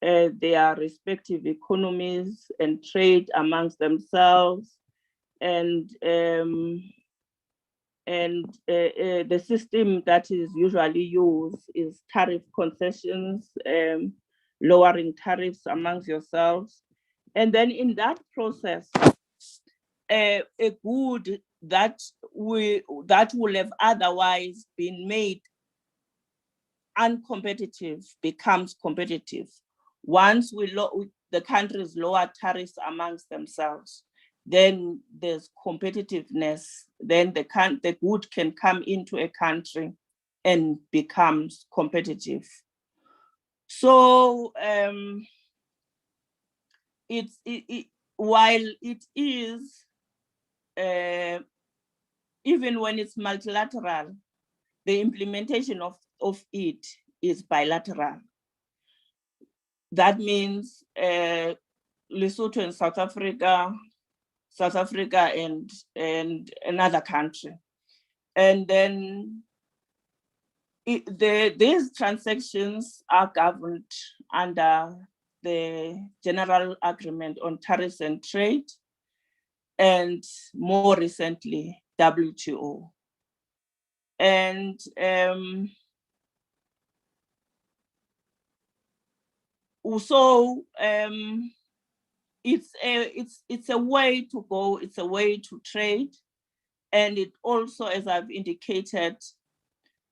their respective economies and trade amongst themselves, and the system that is usually used is tariff concessions, lowering tariffs amongst yourselves. And then in that process, a good that will have otherwise been made uncompetitive becomes competitive. Once the countries lower tariffs amongst themselves, then there's competitiveness. Then the good can come into a country and becomes competitive. So while it is, even when it's multilateral, the implementation of it is bilateral. That means Lesotho and South Africa and another country. And then these transactions are governed under the General Agreement on Tariffs and Trade, and more recently, WTO. And so it's a way to go, it's a way to trade. And it also, as I've indicated,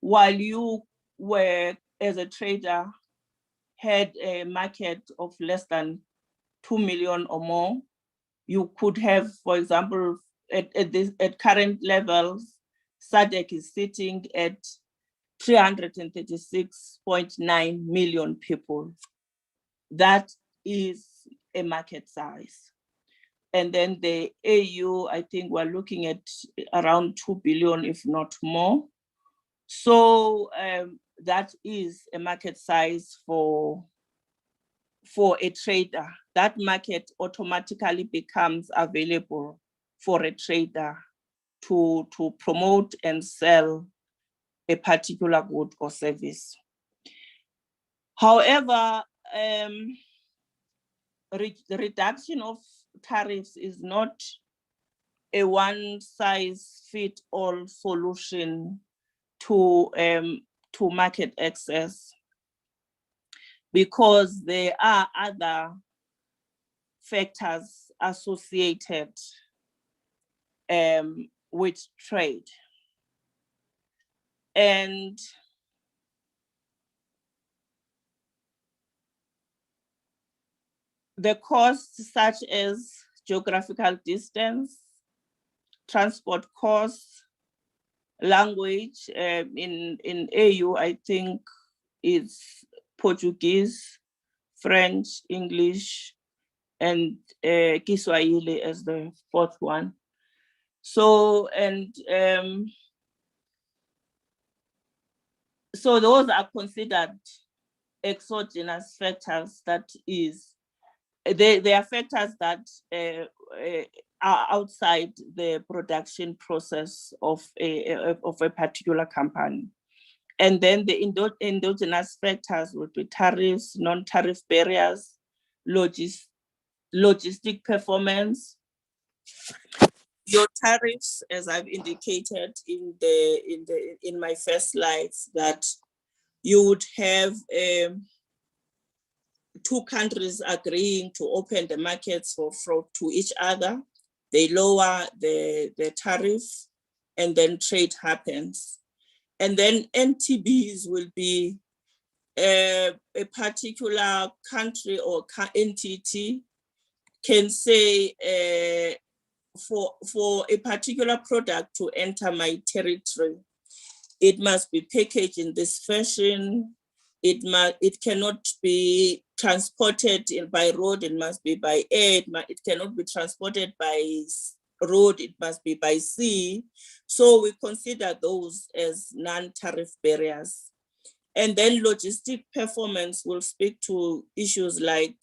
while you were, as a trader, had a market of less than 2 million or more, you could have, for example, at current levels, SADC is sitting at 336.9 million people. That is a market size. And then the AU, I think we're looking at around 2 billion, if not more. So that is a market size for a trader. That market automatically becomes available for a trader to promote and sell a particular good or service. However, the reduction of tariffs is not a one-size-fits-all solution to market access, because there are other factors associated with trade. And the costs, such as geographical distance, transport costs, language, in AU, I think it's Portuguese, French, English, and Kiswahili as the fourth one. So, so those are considered exogenous factors. That is, they are factors that are outside the production process of a particular company. And then the endogenous factors would be tariffs, non-tariff barriers, logistic performance. Your tariffs, as I've indicated in my first slides, that you would have two countries agreeing to open the markets to each other. They lower the tariff, and then trade happens. And then NTBs will be a particular country or entity can say, for a particular product to enter my territory, it must be packaged in this fashion. It cannot be transported by road. It must be by air. It cannot be transported by road. It must be by sea. So we consider those as non-tariff barriers. And then logistic performance will speak to issues like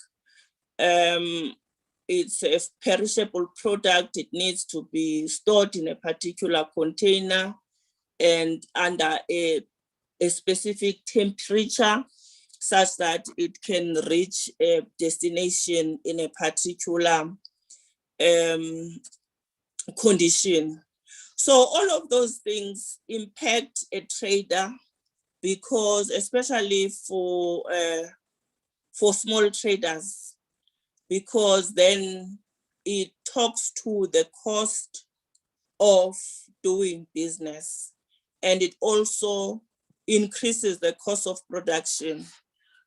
it's a perishable product. It needs to be stored in a particular container and under a specific temperature, such that it can reach a destination in a particular condition. So all of those things impact a trader, because especially for small traders, because then it talks to the cost of doing business, and it also increases the cost of production.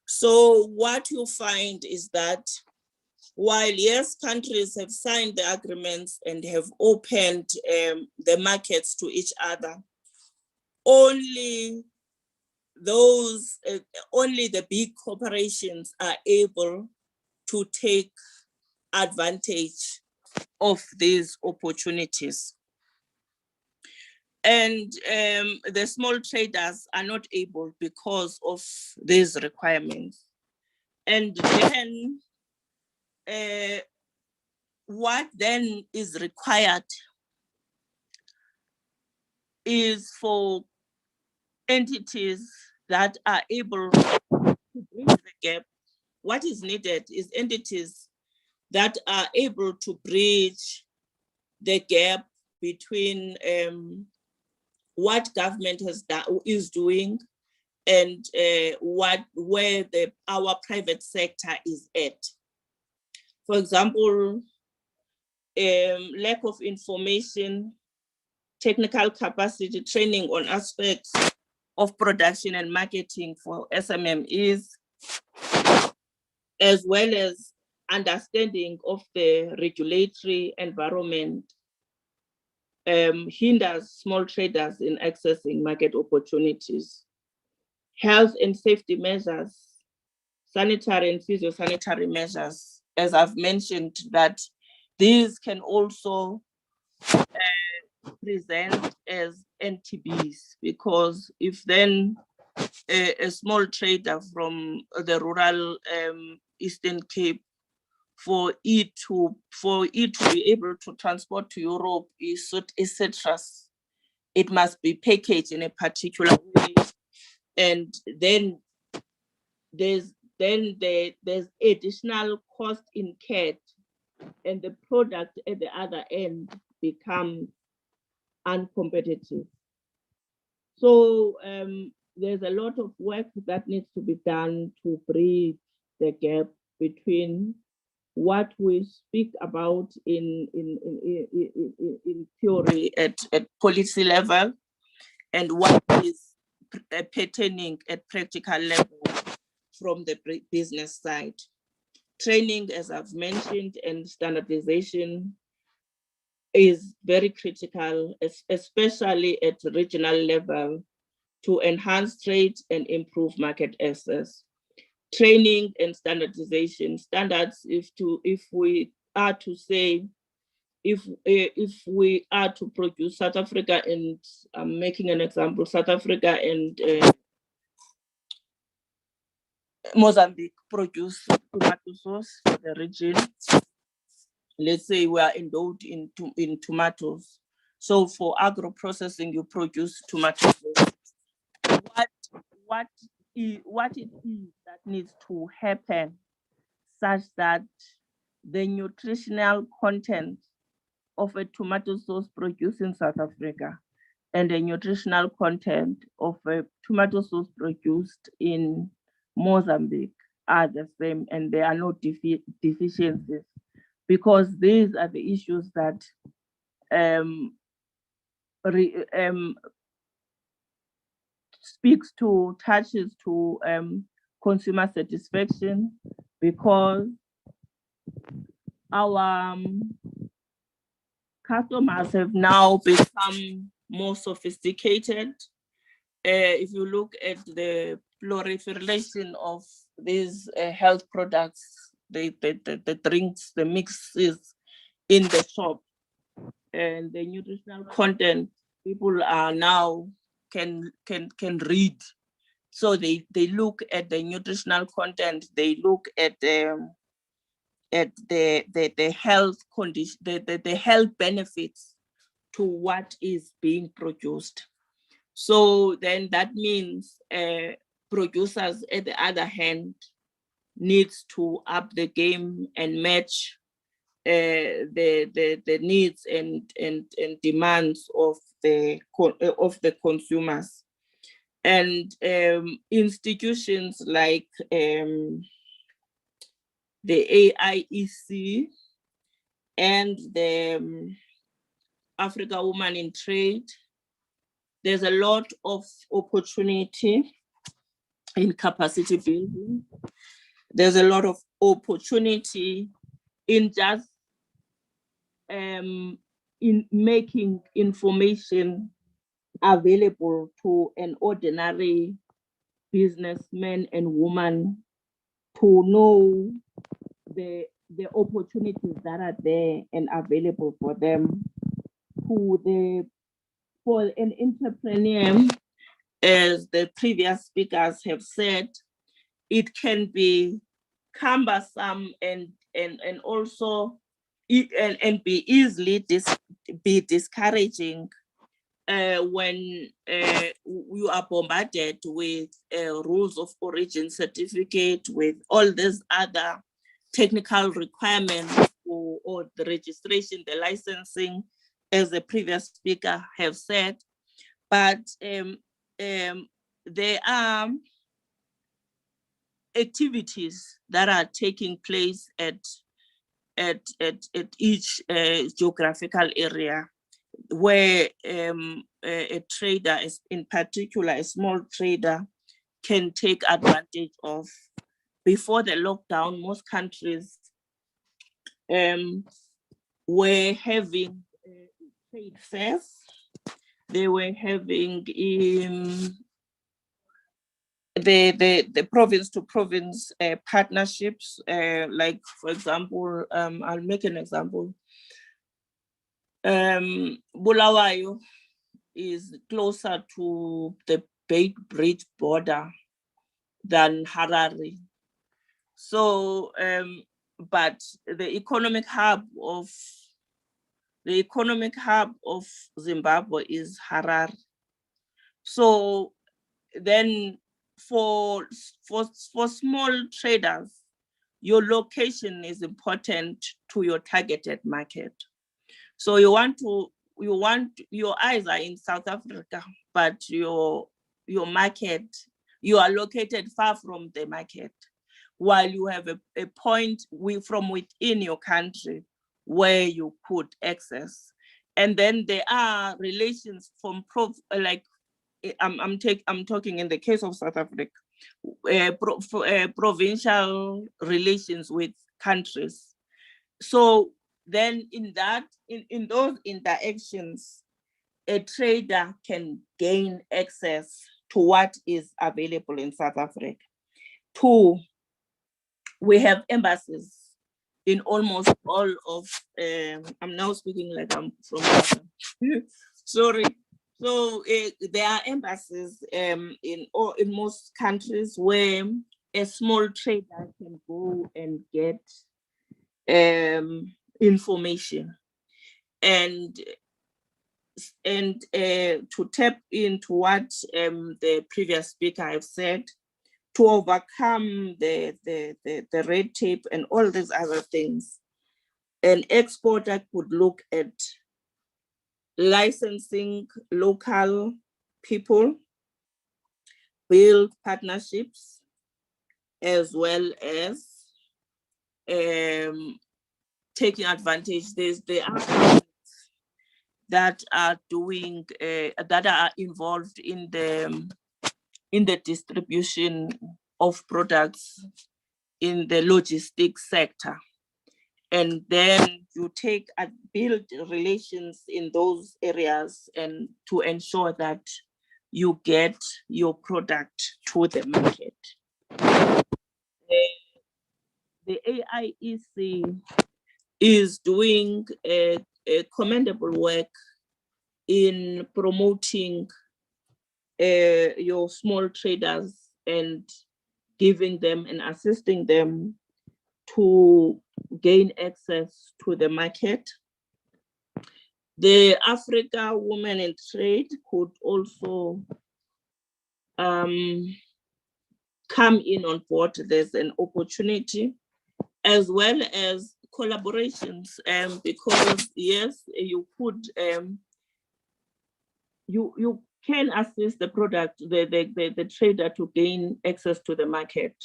So what you find is that while yes, countries have signed the agreements and have opened the markets to each other, only the big corporations are able to take advantage of these opportunities. And the small traders are not able because of these requirements. And then what then is required is for entities that are able to bridge the gap. What is needed is entities that are able to bridge the gap between what government is doing and where our private sector is at. For example, lack of information, technical capacity, training on aspects of production and marketing for SMMEs, as well as understanding of the regulatory environment, hinders small traders in accessing market opportunities. Health and safety measures, sanitary and phytosanitary measures, as I've mentioned, that these can also present as NTBs, because if then a small trader from the rural Eastern Cape, for it to be able to transport to Europe, etc., it must be packaged in a particular way, and then there's additional cost incurred, and the product at the other end becomes uncompetitive. So there's a lot of work that needs to be done to bridge the gap between what we speak about in theory at policy level and what is pertaining at practical level from the business side. Training, as I've mentioned, and standardization is very critical, especially at regional level, to enhance trade and improve market access. Training and standardization standards, if we are to say, if we are to produce South Africa, and I'm making an example, South Africa and Mozambique produce tomato sauce for the region. Let's say we are endowed in tomatoes. So for agro-processing, you produce tomato sauce. What it is that needs to happen such that the nutritional content of a tomato sauce produced in South Africa and the nutritional content of a tomato sauce produced in Mozambique are the same, and there are no deficiencies, because these are the issues that touches to consumer satisfaction, because our customers have now become more sophisticated. If you look at the proliferation of these health products, the drinks, the mixes in the shop, and the nutritional content, people are now can read. So they look at the nutritional content, they look at the health condition, the health benefits to what is being produced. So then that means producers, at the other hand, needs to up the game and match the needs and demands of the consumers. And institutions like the AIEC and the Africa Women in Trade, there's a lot of opportunity in capacity building. There's a lot of opportunity in just in making information available to an ordinary businessman and woman to know the opportunities that are there and available for them. For an entrepreneur, as the previous speakers have said, it can be cumbersome and also and be easily discouraging when you are bombarded with rules of origin certificate, with all these other technical requirements or the registration, the licensing, as the previous speaker have said. But there are activities that are taking place at each geographical area where a trader, in particular a small trader, can take advantage of. Before the lockdown, most countries were having trade fairs. They were having the province to province partnerships, like, for example, I'll make an example. Bulawayo is closer to the Beitbridge border than Harare. So, but the economic hub of Zimbabwe is Harare. So then for small traders, your location is important to your targeted market. So your eyes are in South Africa, but your market, you are located far from the market, while you have a point from within your country where you could access. And then there are relations from I'm talking in the case of South Africa, provincial relations with countries. So then in those interactions, a trader can gain access to what is available in South Africa. Two, we have embassies in almost all of, I'm now speaking like I'm from sorry. So there are embassies in most countries where a small trader can go and get information, and to tap into what the previous speaker have said, to overcome the red tape and all these other things, an exporter could look at licensing local people, build partnerships, as well as taking advantage. There are companies that are doing that are involved in the distribution of products in the logistics sector, and then you build relations in those areas and to ensure that you get your product to the market. The AIEC is doing a commendable work in promoting your small traders and giving them and assisting them to gain access to the market. The Africa Women in Trade could also come in on board. There's an opportunity, as well as collaborations, because yes, you could you can assist the product, the trader to gain access to the market,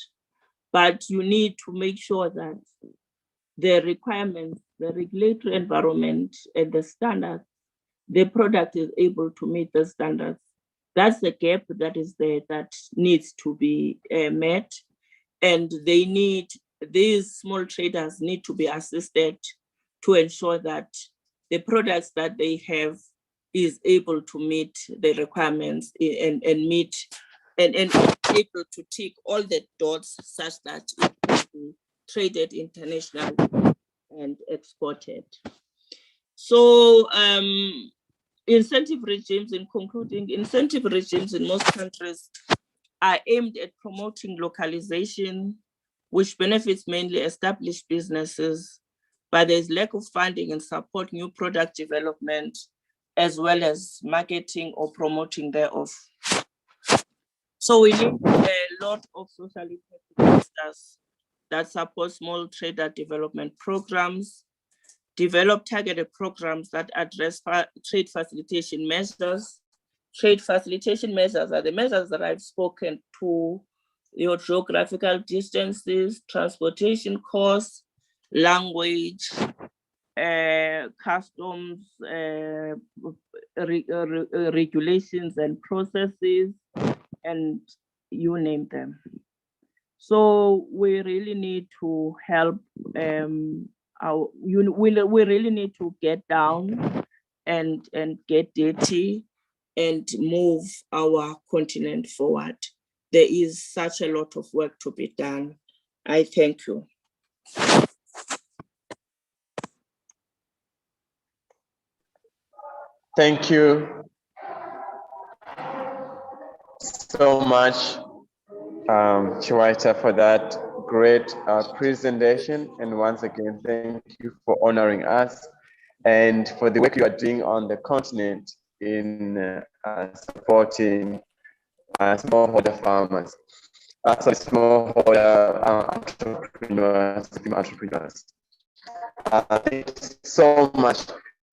but you need to make sure that the requirements, the regulatory environment, and the standards, the product is able to meet the standards. That's the gap that is there that needs to be met, and these small traders need to be assisted to ensure that the products that they have is able to meet the requirements and able to tick all the dots such that it can be traded internationally and exported. So incentive regimes, in concluding, incentive regimes in most countries are aimed at promoting localization, which benefits mainly established businesses, but there's lack of funding and support new product development, as well as marketing or promoting thereof. So we need a lot of social impact investors that support small trader development programs, develop targeted programs that address trade facilitation measures. Trade facilitation measures are the measures that I've spoken to: your geographical distances, transportation costs, language, customs, regulations and processes, and you name them. So we really need to help. We really need to get down and get dirty and move our continent forward. There is such a lot of work to be done. I thank you. Thank you so much, Chiwaita, for that great presentation. And once again, thank you for honoring us and for the work you are doing on the continent in supporting smallholder farmers, smallholder entrepreneurs. Thank you so much.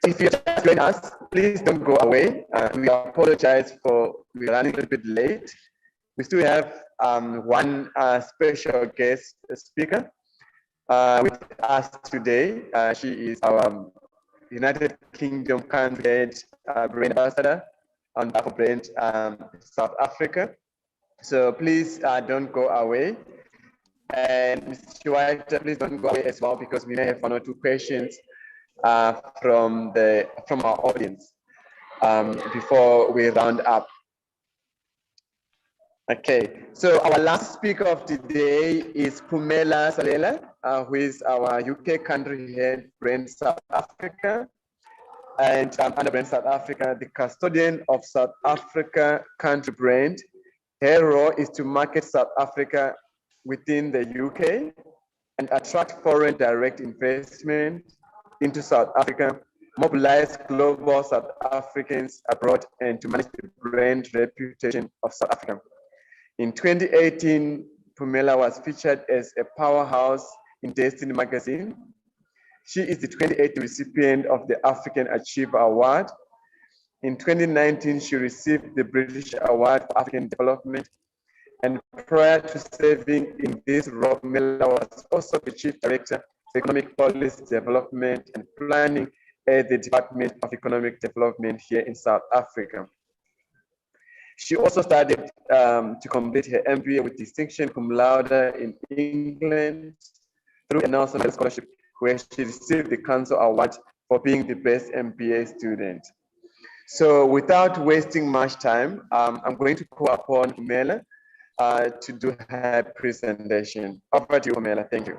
If you're just joining us, please don't go away. We apologize for we're running a little bit late. We still have one special guest speaker with us today. She is our United Kingdom country brand ambassador on behalf of brand South Africa. So please don't go away. And Mr. Chiwaita, please don't go away as well, because we may have one or two questions from our audience before we round up. Okay, so our last speaker of today is Pumela Salela, who is our UK country head, brand South Africa, and under brand South Africa, the custodian of South Africa country brand. Her role is to market South Africa within the UK and attract foreign direct investment into South Africa, mobilize global South Africans abroad, and to manage the brand reputation of South Africa. In 2018, Pumela was featured as a powerhouse in Destiny magazine. She is the 2018 recipient of the African Achiever Award. In 2019, she received the British Award for African Development. And prior to serving in this role, Pumela was also the Chief Director of Economic Policy Development and Planning at the Department of Economic Development here in South Africa. She also studied to complete her MBA with distinction cum laude in England through a Nelson Mandela Scholarship, where she received the Council Award for being the best MBA student. So without wasting much time, I'm going to call upon Pumela to do her presentation. Over to you, Pumela. Thank you.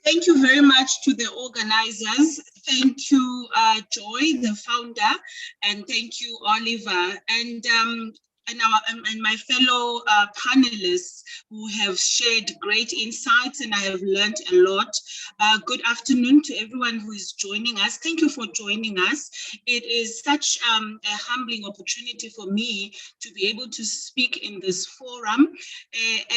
Thank you very much to the organizers. Thank you, Joy, the founder, and thank you, Oliver. And and my fellow panelists who have shared great insights, and I have learned a lot. Good afternoon to everyone who is joining us. Thank you for joining us. It is such a humbling opportunity for me to be able to speak in this forum.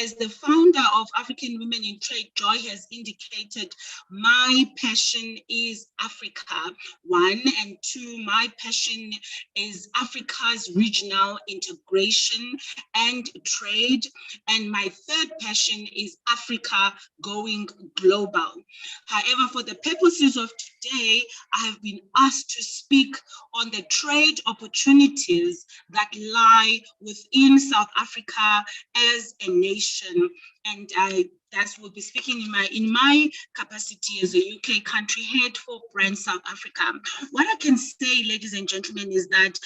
As the founder of African Women in Trade, Joy has indicated, my passion is Africa, one, and two, my passion is Africa's regional integration and trade. And my third passion is Africa going global. However, for the purposes of today, I have been asked to speak on the trade opportunities that lie within South Africa as a nation. And I will be speaking in my capacity as a UK country head for Brand South Africa. What I can say, ladies and gentlemen, is that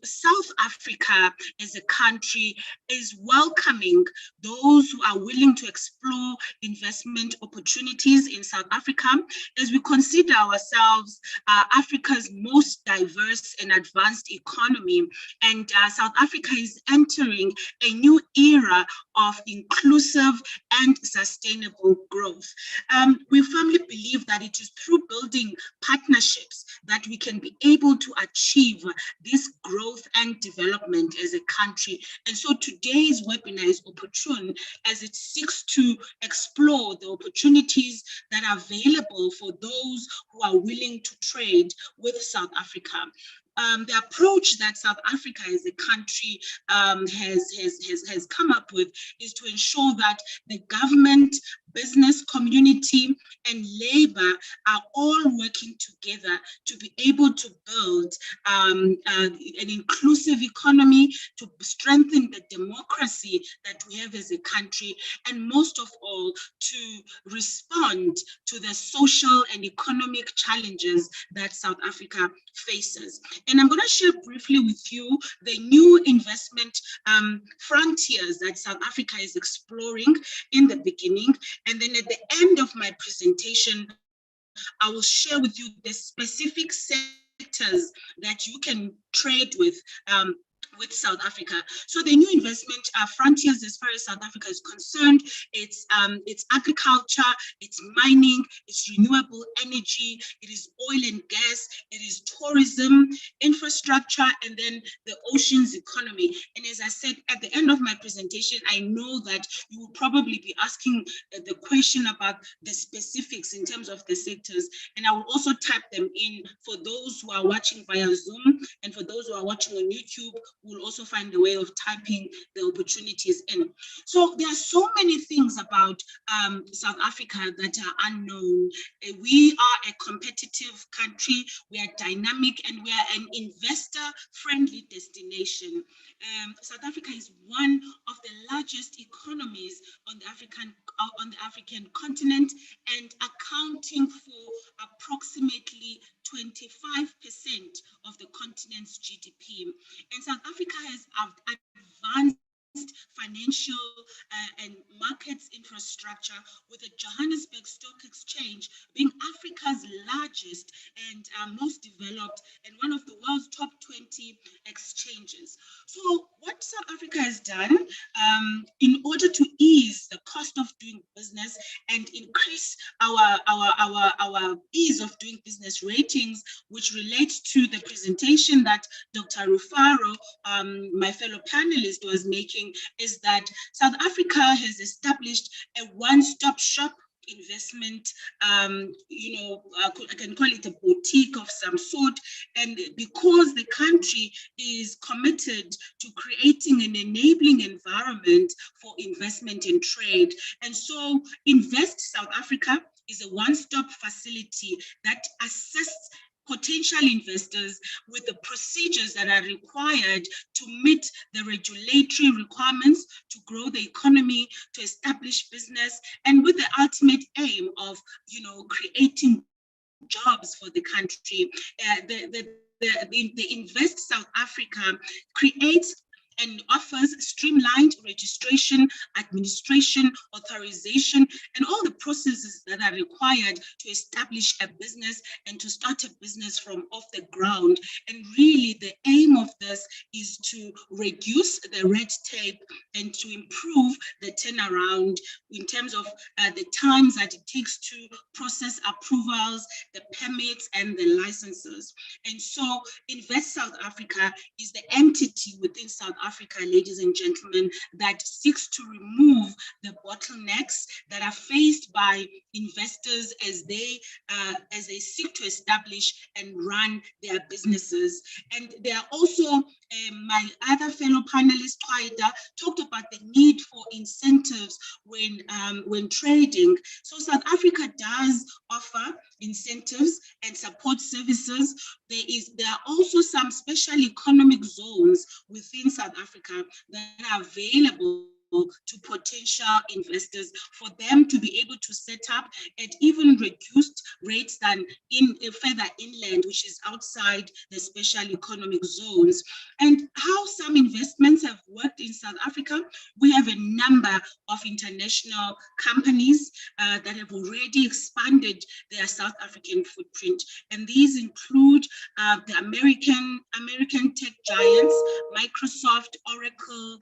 South Africa as a country is welcoming those who are willing to explore investment opportunities in South Africa, as we consider ourselves Africa's most diverse and advanced economy. And South Africa is entering a new era of inclusive and sustainable growth. We firmly believe that it is through building partnerships that we can be able to achieve this growth and development as a country. And so today's webinar is opportune as it seeks to explore the opportunities that are available for those who are willing to trade with South Africa. The approach that South Africa as a country has come up with is to ensure that the government, business community, and labor are all working together to be able to build an inclusive economy, to strengthen the democracy that we have as a country, and most of all, to respond to the social and economic challenges that South Africa faces. And I'm going to share briefly with you the new investment frontiers that South Africa is exploring in the beginning. And then at the end of my presentation, I will share with you the specific sectors that you can trade with South Africa. So the new investment frontiers, as far as South Africa is concerned, it's agriculture, it's mining, it's renewable energy, it is oil and gas, it is tourism, infrastructure, and then the oceans economy. And as I said, at the end of my presentation, I know that you will probably be asking the question about the specifics in terms of the sectors, and I will also type them in for those who are watching via Zoom, and for those who are watching on YouTube, we'll also find a way of typing the opportunities in. So there are so many things about South Africa that are unknown. We are a competitive country, we are dynamic, and we are an investor-friendly destination. South Africa is one of the largest economies on the African continent, and accounting for approximately 25% of the continent's GDP. And South Africa has advanced financial and markets infrastructure, with the Johannesburg Stock Exchange being Africa's largest and most developed and one of the world's top 20 exchanges. So what South Africa has done in order to ease the cost of doing business and increase our ease of doing business ratings, which relates to the presentation that Dr. Rufaro, my fellow panelist, was making, is that South Africa has established a one-stop shop investment, I can call it a boutique of some sort. And because the country is committed to creating an enabling environment for investment and trade. And so Invest South Africa is a one-stop facility that assists potential investors with the procedures that are required to meet the regulatory requirements to grow the economy, to establish business, and with the ultimate aim of, creating jobs for the country. The Invest South Africa creates and offers streamlined registration, administration, authorization, and all the processes that are required to establish a business and to start a business from off the ground. And really the aim of this is to reduce the red tape and to improve the turnaround in terms of the times that it takes to process approvals, the permits, and the licenses. And so Invest South Africa is the entity within South Africa, ladies and gentlemen, that seeks to remove the bottlenecks that are faced by investors as they seek to establish and run their businesses. And there are also my other fellow panelist, Twaida, talked about the need for incentives when trading. So South Africa does offer incentives and support services. There are also some special economic zones within South Africa that are available to potential investors for them to be able to set up at even reduced rates than in further inland, which is outside the special economic zones. And how some investments have worked in South Africa, we have a number of international companies that have already expanded their South African footprint. And these include the American tech giants, Microsoft, Oracle,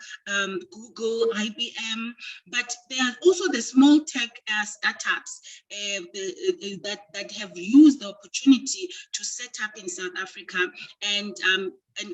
Google, IBM, but there are also the small tech startups that have used the opportunity to set up in South Africa and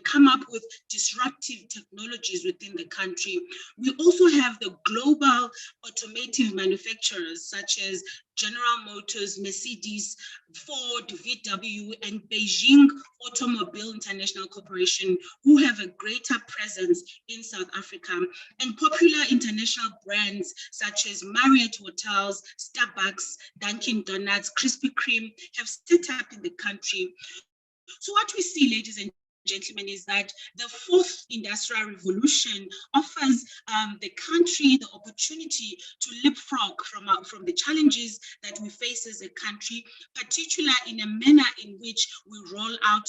come up with disruptive technologies within the country. We also have the global automotive manufacturers such as General Motors, Mercedes, Ford, VW, and Beijing Automobile International Corporation, who have a greater presence in South Africa. And popular international brands such as Marriott Hotels, Starbucks, Dunkin' Donuts, Krispy Kreme have set up in the country. So what we see, ladies and gentlemen, is that the fourth industrial revolution offers the country the opportunity to leapfrog from the challenges that we face as a country, particularly in a manner in which we roll out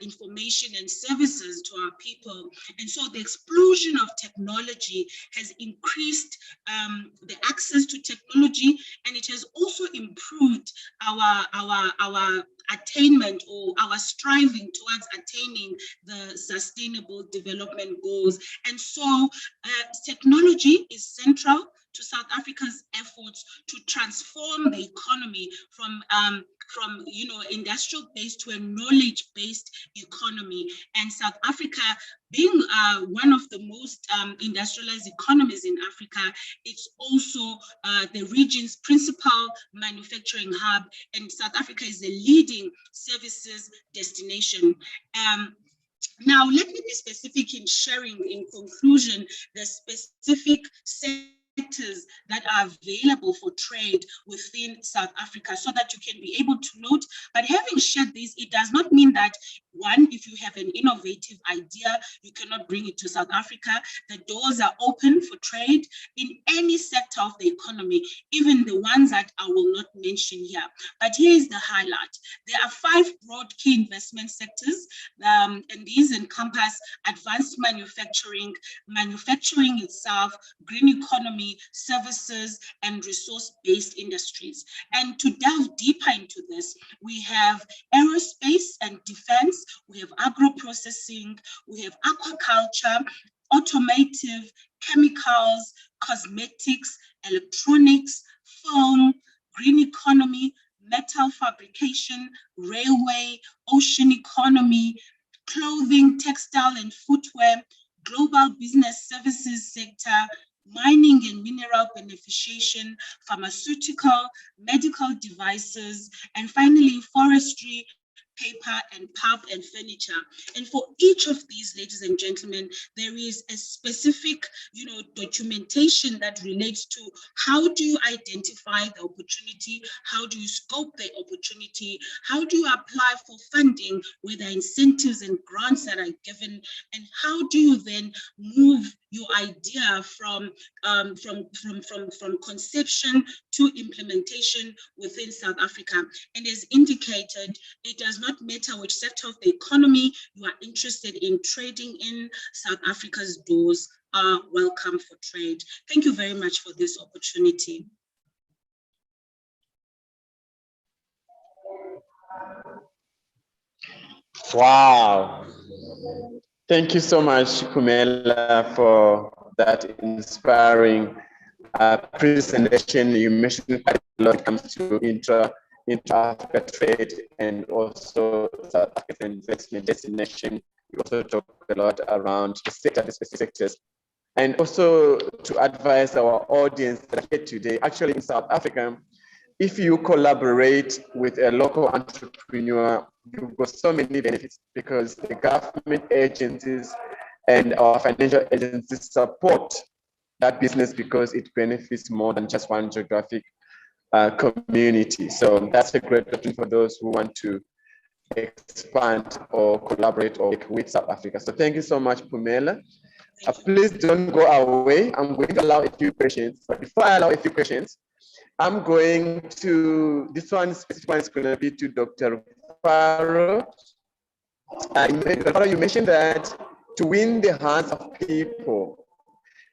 information and services to our people. And so the explosion of technology has increased the access to technology, and it has also improved our attainment or our striving towards attaining the sustainable development goals. And so technology is central to South Africa's efforts to transform the economy from industrial-based to a knowledge-based economy. And South Africa, being one of the most industrialized economies in Africa, it's also the region's principal manufacturing hub, and South Africa is a leading services destination. Now, let me be specific in sharing, in conclusion, the specific sectors that are available for trade within South Africa so that you can be able to note. But having shared this, it does not mean that, one, if you have an innovative idea, you cannot bring it to South Africa. The doors are open for trade in any sector of the economy, even the ones that I will not mention here. But here is the highlight. There are 5 broad key investment sectors, and these encompass advanced manufacturing, manufacturing itself, green economy, services, and resource-based industries. And to delve deeper into this, we have aerospace and defense, we have agro-processing, we have aquaculture, automotive, chemicals, cosmetics, electronics, film, green economy, metal fabrication, railway, ocean economy, clothing, textile and footwear, global business services sector, mining and mineral beneficiation, pharmaceutical, medical devices, and finally forestry, paper and pulp and furniture. And for each of these, ladies and gentlemen, there is a specific, documentation that relates to how do you identify the opportunity, how do you scope the opportunity, how do you apply for funding, where there are incentives and grants that are given, and how do you then move your idea from conception to implementation within South Africa. And as indicated, it does not matter which sector of the economy you are interested in trading in, South Africa's doors are welcome for trade. Thank you very much for this opportunity. Wow. Thank you so much, Pumela, for that inspiring presentation. You mentioned quite a lot when it comes to Intra Africa trade and also South African investment destination. You also talk a lot around the sector, the specific sectors, and also to advise our audience that here today, actually in South Africa, if you collaborate with a local entrepreneur, you've got so many benefits because the government agencies and our financial agencies support that business because it benefits more than just one geographic community. So that's a great option for those who want to expand or collaborate or work with South Africa. So thank you so much, Pumela. Please don't go away. I'm going to allow a few questions, but before I allow a few questions, I'm going to, this one specific one is going to be to Dr. Faro. You mentioned that to win the hearts of people,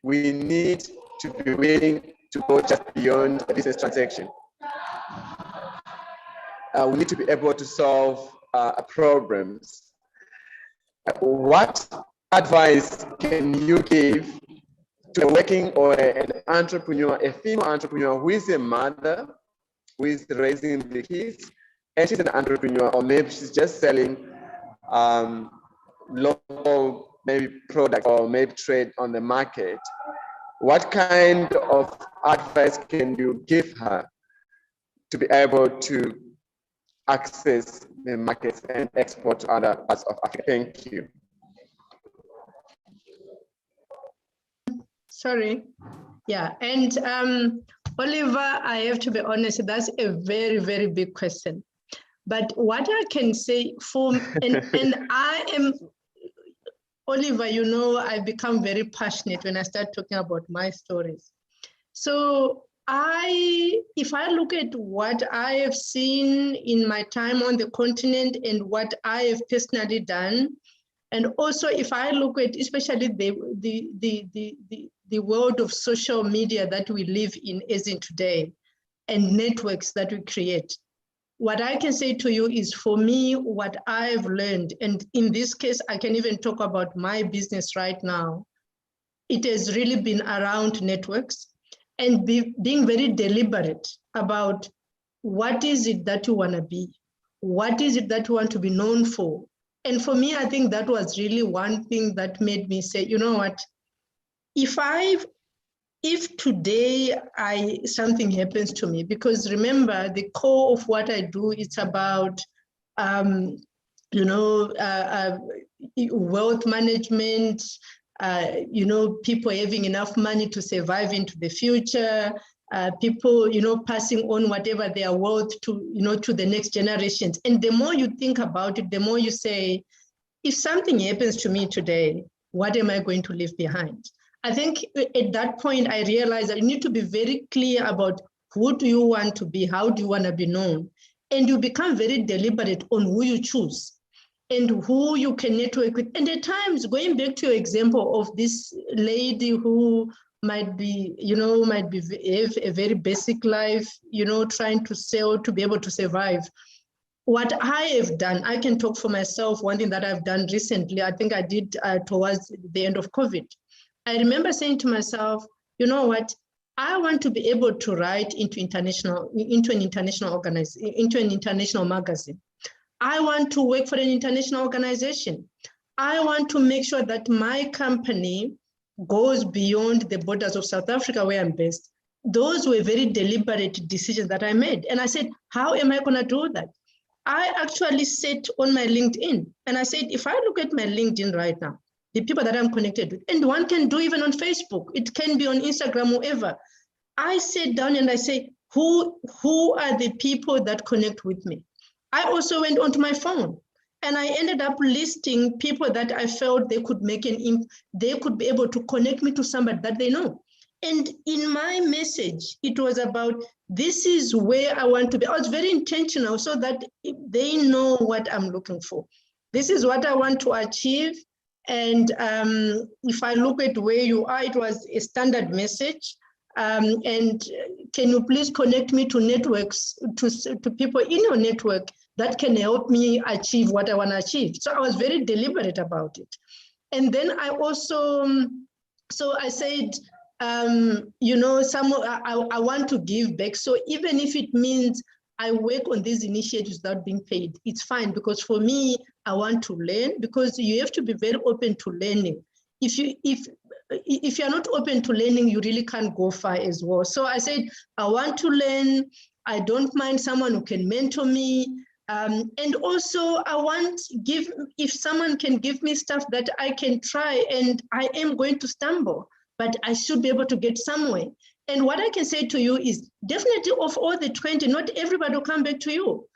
we need to be willing to go just beyond a business transaction. We need to be able to solve problems. What advice can you give to a working or an entrepreneur, a female entrepreneur who is a mother, who is raising the kids, and she's an entrepreneur, or maybe she's just selling local maybe product or maybe trade on the market? What kind of advice can you give her to be able to access the markets and export to other parts of Africa? Thank you. Sorry. Yeah, and Oliver, I have to be honest, that's a very, very big question. But what I can say and I am, Oliver, you know, I become very passionate when I start talking about my stories. So if I look at what I have seen in my time on the continent and what I have personally done, and also if I look at especially the world of social media that we live in as in today and networks that we create, what I can say to you is, for me, what I've learned, and in this case, I can even talk about my business right now, it has really been around networks and being very deliberate about what is it that you want to be? What is it that you want to be known for? And for me, I think that was really one thing that made me say, you know what, if today something happens to me, because remember, the core of what I do, it's about, wealth management, people having enough money to survive into the future, people, passing on whatever their wealth to, to the next generations. And the more you think about it, the more you say, if something happens to me today, what am I going to leave behind? I think at that point, I realized that you need to be very clear about who do you want to be, how do you want to be known? And you become very deliberate on who you choose and who you can network with. And at times, going back to your example of this lady who might be, have a very basic life, trying to sell to be able to survive. What I have done, I can talk for myself. One thing that I've done recently, I think I did towards the end of COVID. I remember saying to myself, you know what, I want to be able to write into an international magazine. I want to work for an international organization. I want to make sure that my company goes beyond the borders of South Africa where I'm based. Those were very deliberate decisions that I made. And I said, how am I going to do that? I actually sat on my LinkedIn and I said, if I look at my LinkedIn right now, the people that I'm connected with, and one can do even on Facebook, it can be on Instagram, wherever. I sit down and I say, who are the people that connect with me? I also went onto my phone and I ended up listing people that I felt they could make they could be able to connect me to somebody that they know. And in my message, it was about, this is where I want to be. I was very intentional so that they know what I'm looking for. This is what I want to achieve. And if I look at where you are, it was a standard message. And can you please connect me to networks, to people in your network that can help me achieve what I want to achieve. So I was very deliberate about it. And then I also, so I said, you know, I want to give back. So even if it means I work on these initiatives without being paid, it's fine, because for me, I want to learn, because you have to be very open to learning. If you're not open to learning, you really can't go far as well. So I said, I want to learn. I don't mind someone who can mentor me. And also I want, if someone can give me stuff that I can try, and I am going to stumble, but I should be able to get somewhere. And what I can say to you is, definitely of all the 20, not everybody will come back to you.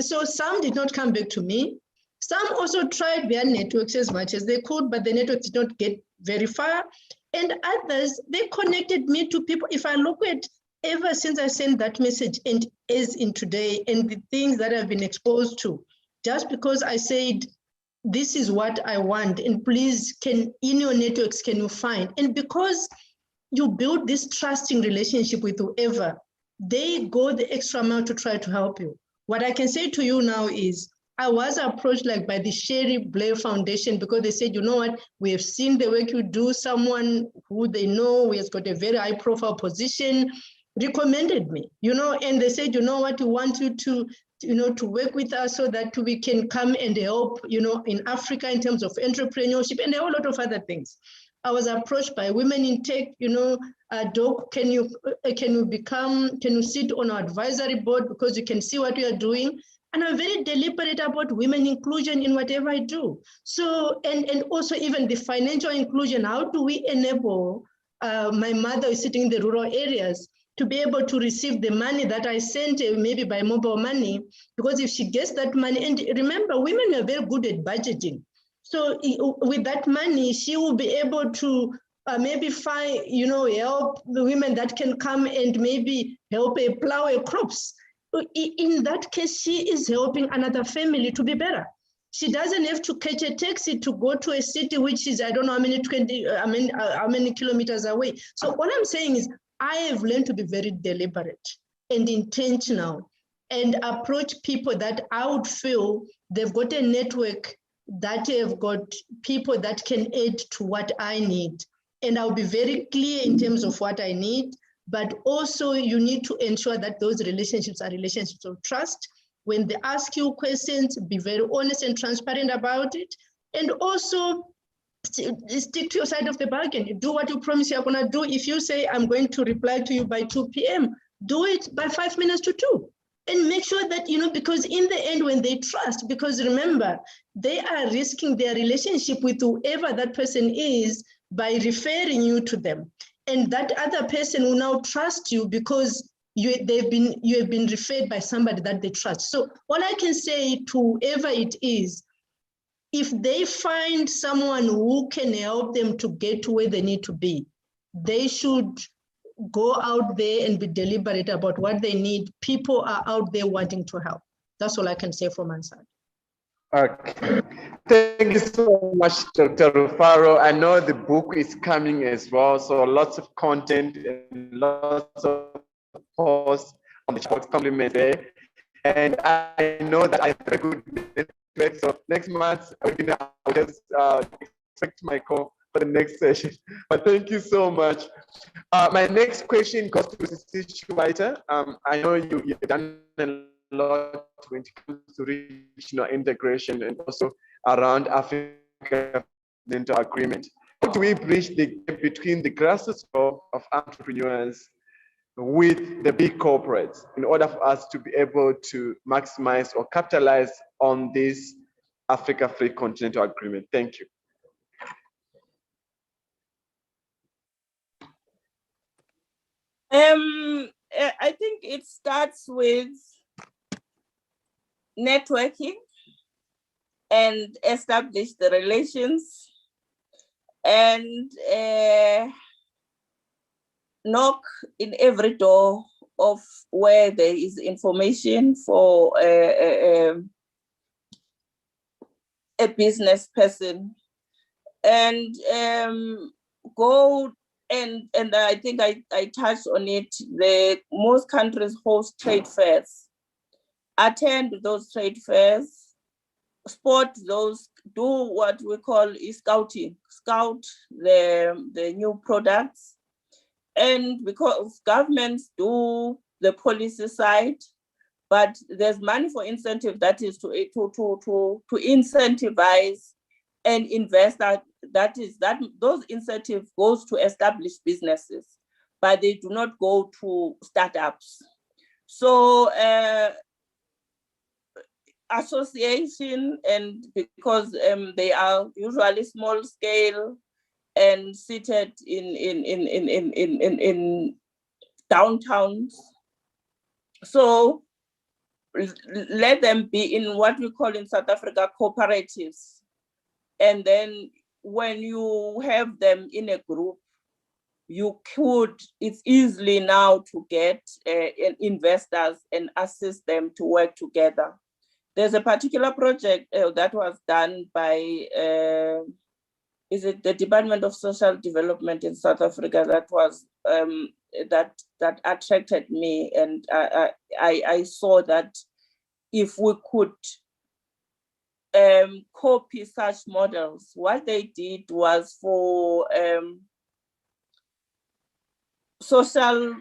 So some did not come back to me. Some also tried their networks as much as they could, but the networks did not get very far. And others, they connected me to people. If I look at, ever since I sent that message, and as in today, and the things that I've been exposed to, just because I said, this is what I want, and please, in your networks, can you find? And because you build this trusting relationship with whoever, they go the extra mile to try to help you. What I can say to you now is, I was approached like by the Sherry Blair Foundation, because they said, you know what, we have seen the work you do, someone who they know, who has got a very high profile position, recommended me, you know, and they said, you know what, we want you to, you know, to work with us so that we can come and help, you know, in Africa in terms of entrepreneurship and a whole lot of other things. I was approached by Women in Tech, you know, Doc, can you sit on our advisory board, because you can see what we are doing. And I'm very deliberate about women inclusion in whatever I do. So, and also even the financial inclusion, how do we enable my mother is sitting in the rural areas to be able to receive the money that I sent, maybe by mobile money, because if she gets that money, and remember, women are very good at budgeting. So with that money, she will be able to maybe find, you know, help the women that can come and maybe help plow her crops. In that case, she is helping another family to be better. She doesn't have to catch a taxi to go to a city, which is, I don't know how many kilometers away. So what I'm saying is, I have learned to be very deliberate and intentional, and approach people that I would feel they've got a network, that have got people that can add to what I need. And I'll be very clear in terms of what I need, but also you need to ensure that those relationships are relationships of trust. When they ask you questions, be very honest and transparent about it. And also stick to your side of the bargain. Do what you promise you're gonna do. If you say, I'm going to reply to you by 2 p.m., do it by 5 minutes to 2. And make sure that, you know, because in the end, when they trust, because remember, they are risking their relationship with whoever that person is by referring you to them. And that other person will now trust you because you have been referred by somebody that they trust. So all I can say to whoever it is, if they find someone who can help them to get to where they need to be, they should go out there and be deliberate about what they need. People are out there wanting to help. That's all I can say from my side. Okay. Thank you so much, Dr. Rufaro. I know the book is coming as well, so lots of content and lots of posts on the chat compliment there. And I know that I have a good network, so next month I'll just expect my call for the next session. But thank you so much. My next question goes to Mrs. Schuwaiter. I know you've done a lot when it comes to regional integration and also around Africa Continental Agreement. How do we bridge the gap between the grassroots of entrepreneurs with the big corporates in order for us to be able to maximize or capitalize on this Africa Free Continental Agreement? Thank you. I think it starts with networking and establish the relations, and knock in every door of where there is information for a business person, and go and I think I touched on it. Most countries host trade fairs. Attend those trade fairs, spot those, do what we call scouting, scout the new products. And because governments do the policy side, but there's money for incentive, that is to incentivize and invest, that those incentives goes to established businesses, but they do not go to startups. So association, and because they are usually small scale and seated in downtowns, so let them be in what we call in South Africa cooperatives. And then when you have them in a group, it's easily now to get investors and assist them to work together. There's a particular project that was done by, is it the Department of Social Development in South Africa, that was, that attracted me. And I saw that if we could copy such models, what they did was for social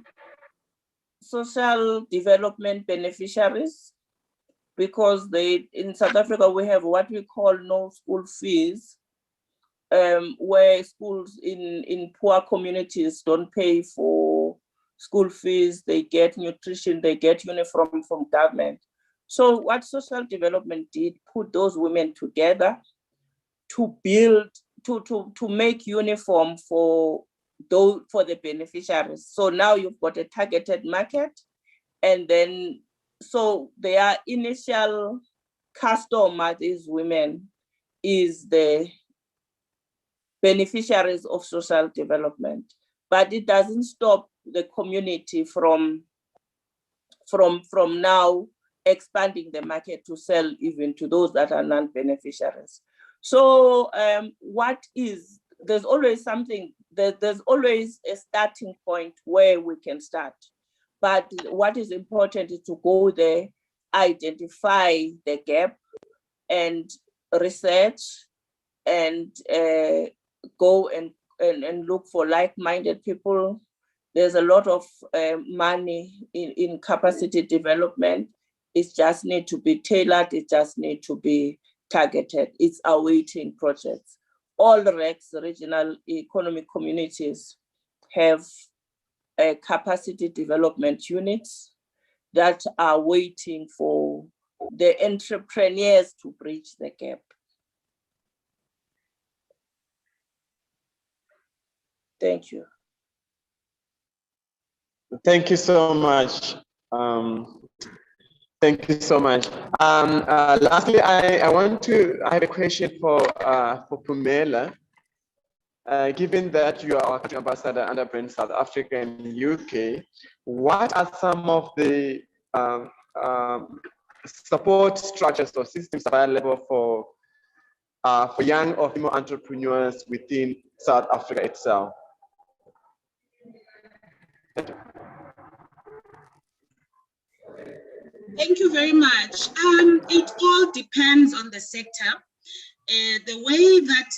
development beneficiaries, because in South Africa we have what we call no school fees, where schools in poor communities don't pay for school fees. They get nutrition, they get uniform from government. So what social development did, put those women together to build, to make uniform for the beneficiaries. So now you've got a targeted market, and then so their initial customer, these women, is the beneficiaries of social development. But it doesn't stop the community from now expanding the market to sell even to those that are non-beneficiaries. So there's always something, there's always a starting point where we can start. But what is important is to go there, identify the gap, and research, and go and look for like-minded people. There's a lot of money in capacity development. It just need to be tailored. It just need to be targeted. It's AWT projects. All the regional economic communities have capacity development units that are waiting for the entrepreneurs to bridge the gap. Thank you. Thank you so much. Thank you so much. Lastly, I have a question for Pumela. Given that you are our country ambassador under Brand South Africa and UK, what are some of the support structures or systems available for young or female entrepreneurs within South Africa itself? Thank you very much. It all depends on the sector. The way that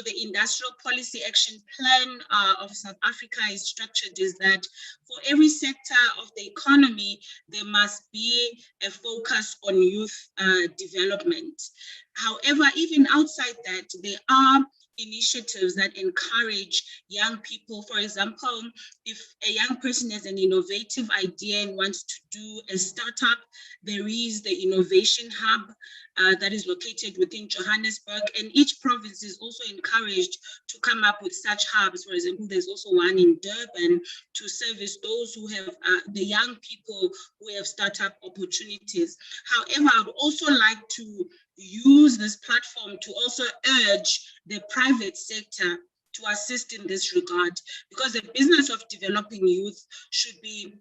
the industrial policy action plan of South Africa is structured is that for every sector of the economy, there must be a focus on youth development. However, even outside that, there are initiatives that encourage young people. For example, if a young person has an innovative idea and wants to do a startup, there is the Innovation Hub that is located within Johannesburg, and each province is also encouraged to come up with such hubs. For example, there's also one in Durban to service those who have the young people who have startup opportunities. However, I would also like to use this platform to also urge the private sector to assist in this regard, because the business of developing youth should be,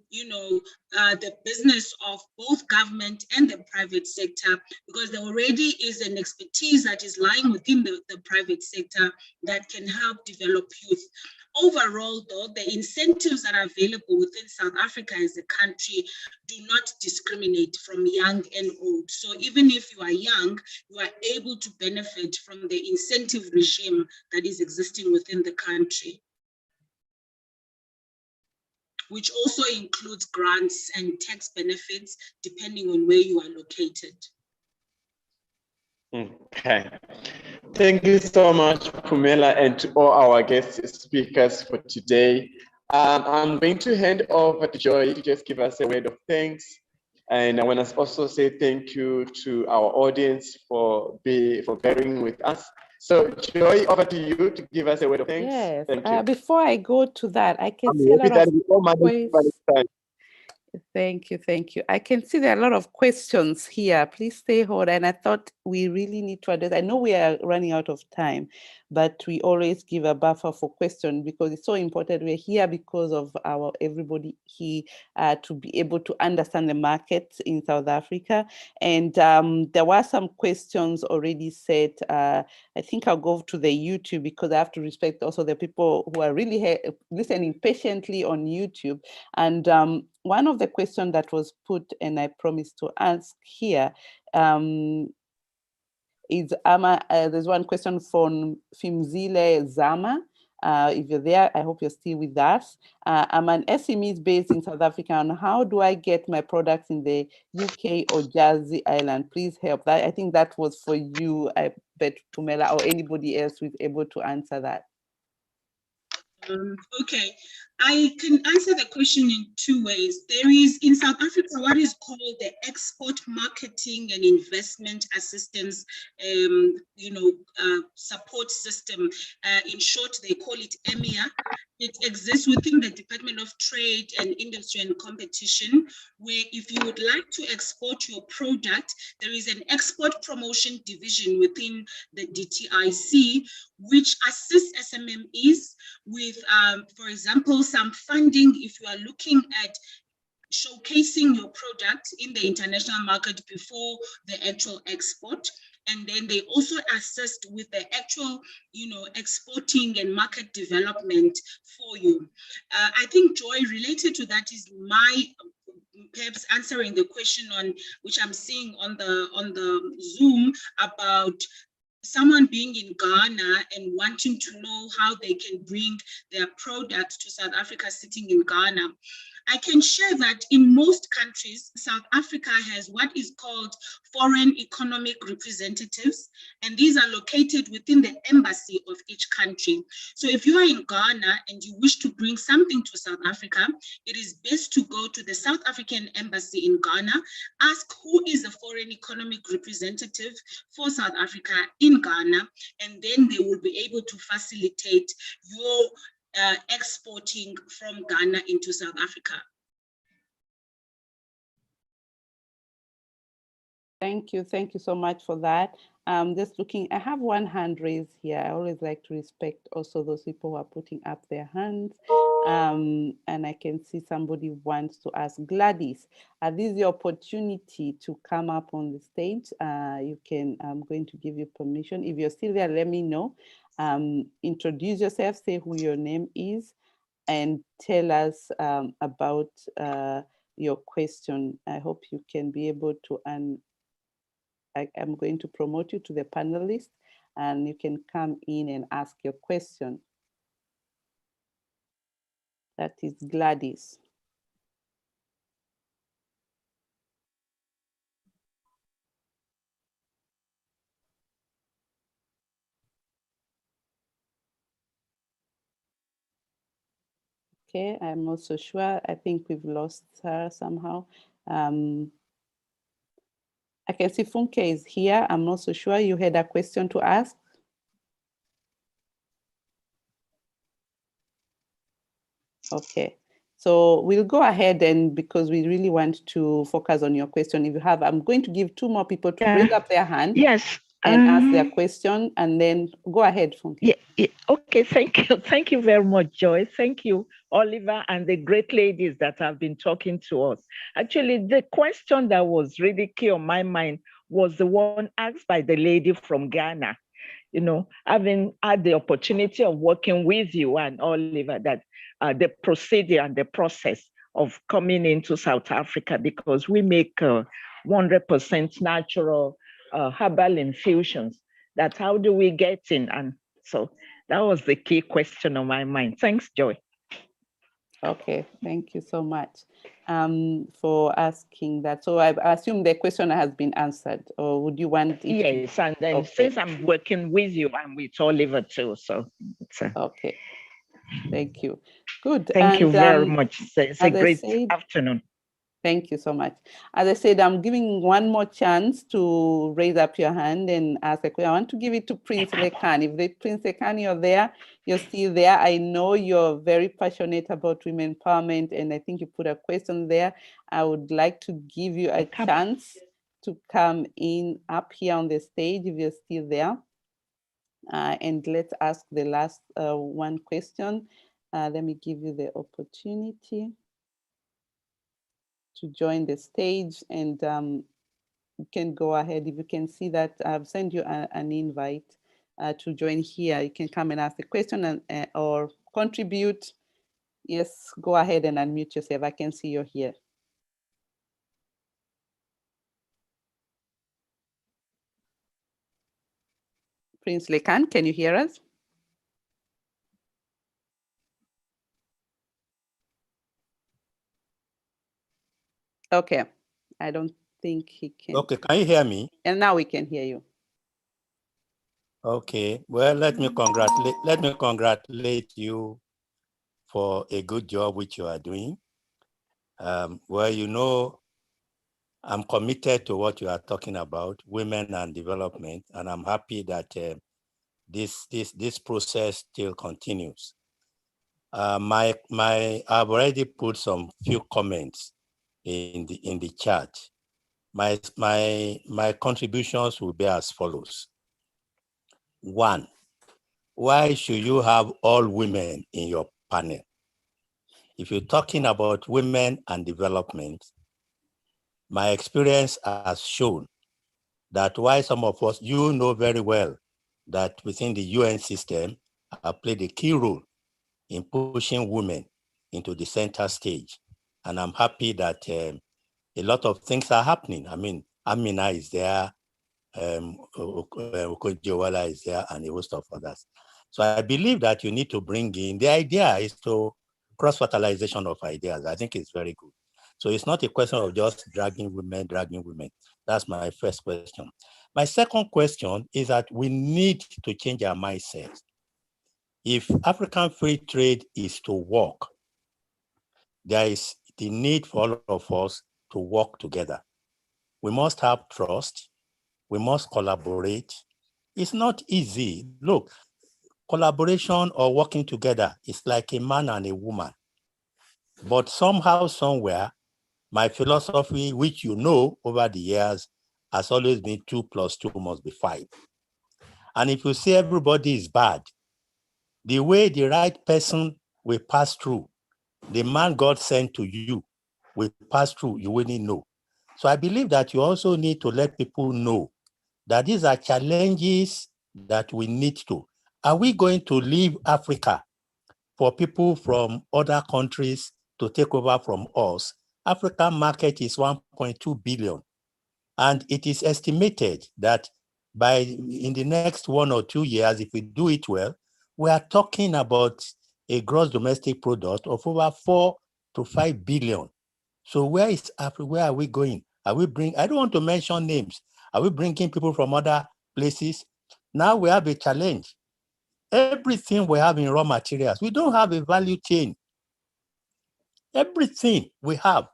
the business of both government and the private sector, because there already is an expertise that is lying within the private sector that can help develop youth. Overall, though, the incentives that are available within South Africa as a country do not discriminate from young and old. So even if you are young, you are able to benefit from the incentive regime that is existing within the country, which also includes grants and tax benefits depending on where you are located. Okay. Thank you so much, Pumela, and to all our guest speakers for today. I'm going to hand over to Joy to just give us a word of thanks. And I want to also say thank you to our audience for bearing with us. So Joy, over to you to give us a word of thanks. Yes. Thank you. Before I go to that, I can see a lot of questions. Thank you. I can see there are a lot of questions here. Please stay hold. And I thought we really need to address. I know we are running out of time, but we always give a buffer for questions because it's so important. We're here because of everybody here to be able to understand the market in South Africa. And there were some questions already said. I think I'll go to the YouTube because I have to respect also the people who are really listening patiently on YouTube. And one of the questions that was put, and I promised to ask here, is there's one question from Fimzile Zama. If you're there, I hope you're still with us. I'm an SME based in South Africa, and how do I get my products in the UK or Jersey Island? Please help. That, I think that was for you, I bet, Pumela, or anybody else who's able to answer that. Okay, I can answer the question in two ways. There is in South Africa what is called the Export Marketing and Investment Assistance, support system. In short, they call it EMIA. It exists within the Department of Trade and Industry and Competition, where if you would like to export your product, there is an export promotion division within the DTIC, which assists SMMEs with, for example, some funding if you are looking at showcasing your product in the international market before the actual export. And then they also assist with the actual, exporting and market development for you. I think, Joy, related to that is my perhaps answering the question on which I'm seeing on the Zoom about someone being in Ghana and wanting to know how they can bring their product to South Africa sitting in Ghana. I can share that in most countries, South Africa has what is called foreign economic representatives, and these are located within the embassy of each country. So if you are in Ghana and you wish to bring something to South Africa, it is best to go to the South African embassy in Ghana, ask who is the foreign economic representative for South Africa in Ghana, and then they will be able to facilitate your exporting from Ghana into South Africa. Thank you so much for that. Just looking, I have one hand raised here. I always like to respect also those people who are putting up their hands. And I can see somebody wants to ask Gladys. This is your opportunity to come up on the stage. You can, I'm going to give you permission. If you're still there, let me know. Introduce yourself, say who your name is, and tell us about your question. I hope you can be able to, I'm going to promote you to the panelist and you can come in and ask your question. That is Gladys. Okay, I'm not so sure. I think we've lost her somehow. I can see Funke is here. I'm not so sure. You had a question to ask? Okay, so we'll go ahead and because we really want to focus on your question. If you have, I'm going to give two more people to bring up their hand. Yes. and ask their question, and then go ahead, Funke. Yeah. Okay, thank you. Thank you very much, Joy. Thank you, Oliver, and the great ladies that have been talking to us. Actually, the question that was really key on my mind was the one asked by the lady from Ghana. Having had the opportunity of working with you and Oliver, that the procedure and the process of coming into South Africa, because we make 100% natural herbal infusions. That how do we get in? And so that was the key question on my mind. Thanks, Joy. Okay, thank you so much for asking that. So I assume the question has been answered, or would you want it? Yes, and then okay. Since I'm working with you and with Oliver too, so okay. Thank you. Good. Thank you very much. It's a great afternoon. Thank you so much. As I said, I'm giving one more chance to raise up your hand and ask a question. I want to give it to Prince Lekan. If Prince Lekan, you're there, you're still there. I know you're very passionate about women empowerment, and I think you put a question there. I would like to give you a chance to come in up here on the stage if you're still there. And let's ask the last one question. Let me give you the opportunity to join the stage, and you can go ahead. If you can see that I've sent you an invite to join here, you can come and ask the question and or contribute. Yes, go ahead and unmute yourself. I can see you're here. Prince Lekan, can you hear us? Okay, I don't think he can. Okay, can you hear me? And now we can hear you. Okay, well, let me congratulate you for a good job which you are doing. Well, I'm committed to what you are talking about, women and development, and I'm happy that this process still continues. I've already put some few comments in the chat. My contributions will be as follows. 1, why should you have all women in your panel? If you're talking about women and development, my experience has shown that why some of us, you know very well that within the UN system, I played a key role in pushing women into the center stage. And I'm happy that a lot of things are happening. I mean, Amina is there, Okojewala is there, and a host of others. So I believe that you need to bring in, the idea is to cross-fertilization of ideas. I think it's very good. So it's not a question of just dragging women. That's my first question. My second question is that we need to change our mindset. If African free trade is to work, there is the need for all of us to work together. We must have trust. We must collaborate. It's not easy. Look, collaboration or working together is like a man and a woman. But somehow, somewhere, my philosophy, which you know over the years, has always been 2 + 2 must be 5. And if you say everybody is bad, the way the right person will pass through, the man God sent to you will pass through, you wouldn't know. So I believe that you also need to let people know that these are challenges that we need to. Are we going to leave Africa for people from other countries to take over from us? African market is 1.2 billion. And it is estimated that in the next 1 or 2 years, if we do it well, we are talking about a gross domestic product of over 4 to 5 billion. So where is Africa? Where are we going? I don't want to mention names. Are we bringing people from other places? Now we have a challenge. Everything we have in raw materials, we don't have a value chain. Everything we have.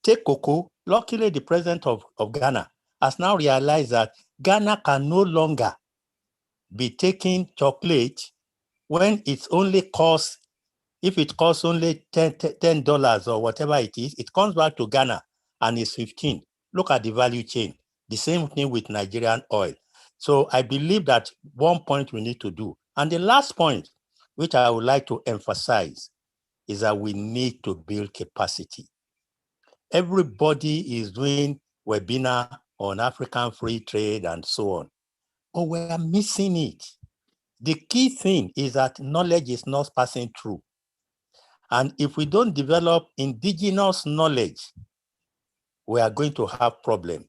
Take cocoa. Luckily, the president of Ghana has now realized that Ghana can no longer be taking chocolate when it's only costs, if it costs only $10 or whatever it is, it comes back to Ghana and it's 15. Look at the value chain. The same thing with Nigerian oil. So I believe that one point we need to do. And the last point, which I would like to emphasize, is that we need to build capacity. Everybody is doing webinar on African free trade and so on, but we are missing it. The key thing is that knowledge is not passing through. And if we don't develop indigenous knowledge, we are going to have problems.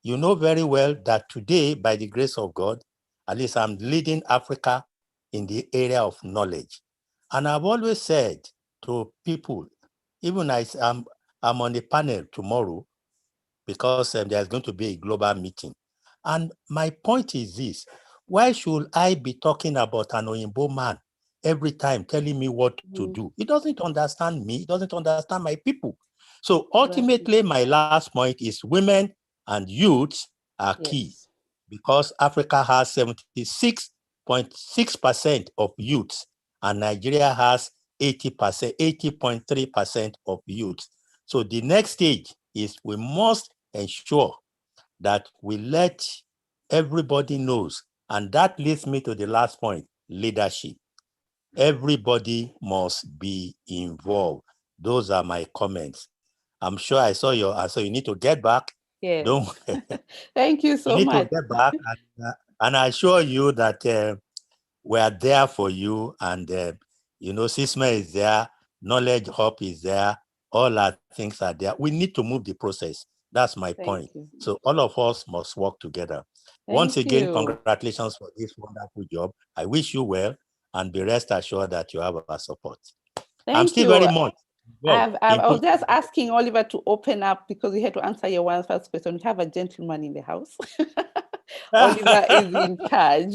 You know very well that today, by the grace of God, at least I'm leading Africa in the area of knowledge. And I've always said to people, even as I'm on a panel tomorrow, because there's going to be a global meeting. And my point is this: why should I be talking about an Oyinbo man every time telling me what to do? He doesn't understand me, he doesn't understand my people. So ultimately, my last point is women and youths are key, because Africa has 76.6% of youths and Nigeria has 80%, 80.3% of youths. So the next stage is we must ensure that we let everybody knows. And that leads me to the last point, leadership. Everybody must be involved. Those are my comments. I'm sure I saw your answer. You need to get back. Yes. Don't Thank you so you need much. to get back. And I assure you that we are there for you. And, SISMA is there, Knowledge Hub is there, all our things are there. We need to move the process. That's my point. So all of us must work together. Once again, congratulations for this wonderful job. I wish you well, and be rest assured that you have our support. I'm still very much. I was just asking Oliver to open up because we had to answer your first question. We have a gentleman in the house. Oliver is in charge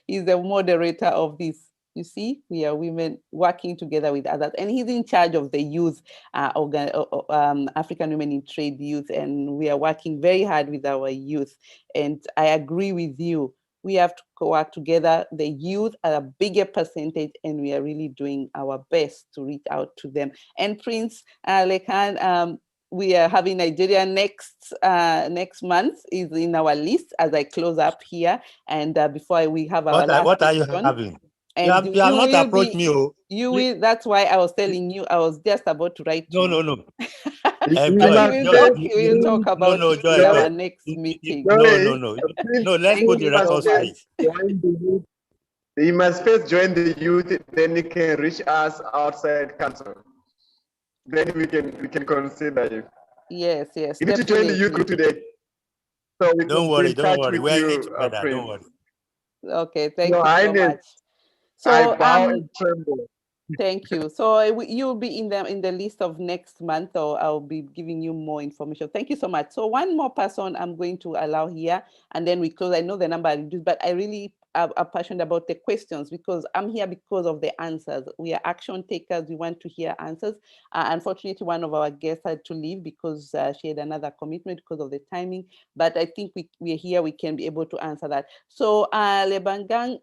he's the moderator of this. You see, we are women working together with others, and he's in charge of the youth, African Women in Trade youth, and we are working very hard with our youth. And I agree with you. We have to work together. The youth are a bigger percentage, and we are really doing our best to reach out to them. And Prince Lekan, we are having Nigeria next month is in our list as I close up here. And before we have our last what question, are you having? And you have not approached me. You will. That's why I was telling you. I was just about to write. No. We'll talk about Joy, our next meeting. No, let's put the record straight. He must first join the youth, then he can reach us outside council. Then we can consider you. Yes. You need to join the youth group today. So we don't worry. We're in it together. Don't worry. Okay, thank you so much. So I bow and tremble. Thank you. So you'll be in the list of next month, or I'll be giving you more information. Thank you so much. So one more person I'm going to allow here, and then we close. I know the number I reduced, but I really are passionate about the questions because I'm here because of the answers. We are action takers. We want to hear answers. Unfortunately, one of our guests had to leave because she had another commitment because of the timing. But I think we're here. We can be able to answer that. So Lebangang,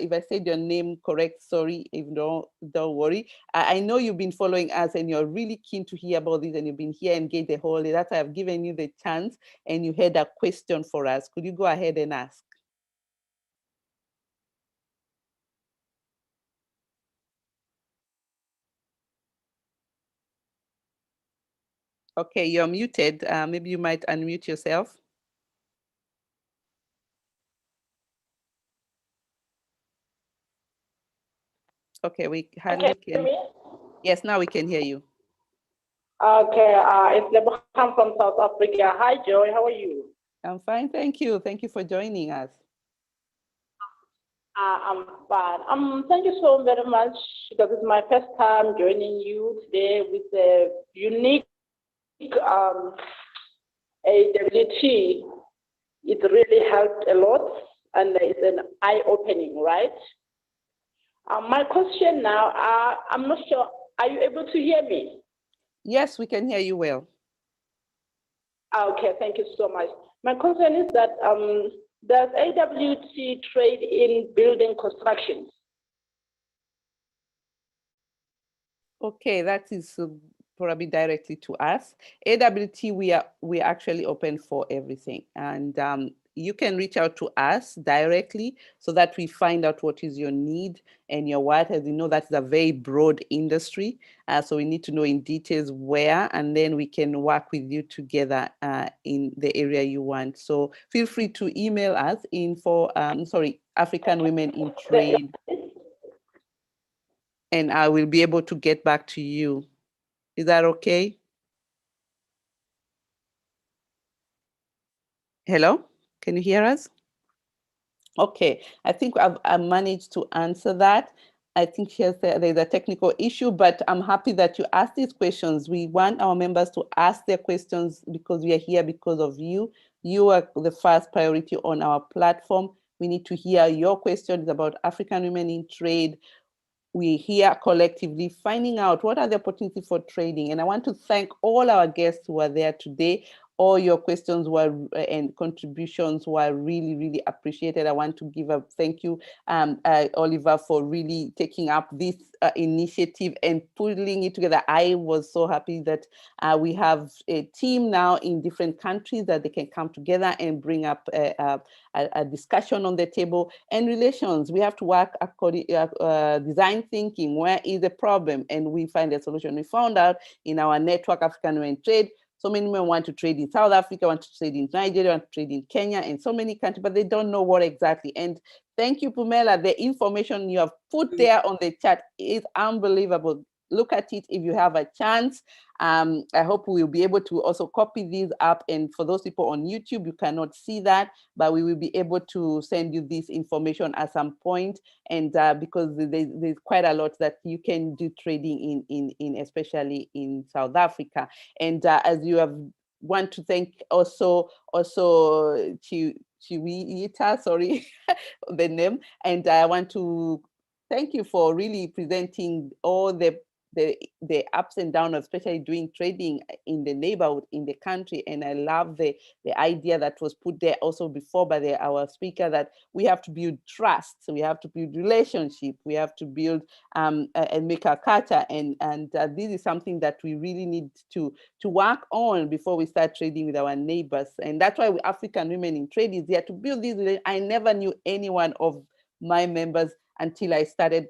if I said your name correct, sorry. If don't worry. I know you've been following us and you're really keen to hear about this, and you've been here engaged the whole day. That's why I've given you the chance, and you had a question for us. Could you go ahead and ask? Okay, you're muted. Maybe you might unmute yourself. Okay, we hardly can. Yes, now we can hear you. Okay, it's Lebahan from South Africa. Hi, Joy. How are you? I'm fine, thank you. Thank you for joining us. I'm fine. Thank you so very much because it's my first time joining you today with a unique AWT. It really helped a lot, and it's an eye-opening, right? My question now, I'm not sure, are you able to hear me? Yes, we can hear you well. Okay, thank you so much. My concern is that does AWT trade in building construction? Okay, that is probably directly to us. AWT, we are actually open for everything, and you can reach out to us directly so that we find out what is your need and your what. As you know, that's a very broad industry. So we need to know in details where, and then we can work with you together in the area you want. So feel free to email us African Women in Trade, and I will be able to get back to you. Is that okay? Hello, can you hear us? Okay, I think I've managed to answer that. I think there's a technical issue, but I'm happy that you asked these questions. We want our members to ask their questions because we are here because of you. You are the first priority on our platform. We need to hear your questions about African women in trade. We're here collectively finding out what are the opportunities for trading. And I want to thank all our guests who are there today. All your questions were and contributions were really, really appreciated. I want to give a thank you, Oliver, for really taking up this initiative and pulling it together. I was so happy that we have a team now in different countries that they can come together and bring up a discussion on the table. And relations, we have to work according design thinking. Where is the problem? And we find a solution. We found out in our network, African Women Trade, so many women want to trade in South Africa, want to trade in Nigeria, want to trade in Kenya, and so many countries, but they don't know what exactly. And thank you, Pumela. The information you have put there on the chat is unbelievable. Look at it if you have a chance. I hope we'll be able to also copy these up. And for those people on YouTube, you cannot see that, but we will be able to send you this information at some point. And because there's quite a lot that you can do trading in especially in South Africa. And as you have want to thank also Chiwita, sorry, the name. And I want to thank you for really presenting all the ups and downs, especially doing trading in the neighborhood, in the country. And I love the idea that was put there also before by our speaker, that we have to build trust, we have to build relationship, we have to build and make a culture. And this is something that we really need to work on before we start trading with our neighbors. And that's why African Women in Trade is here to build these. I never knew any one of my members until I started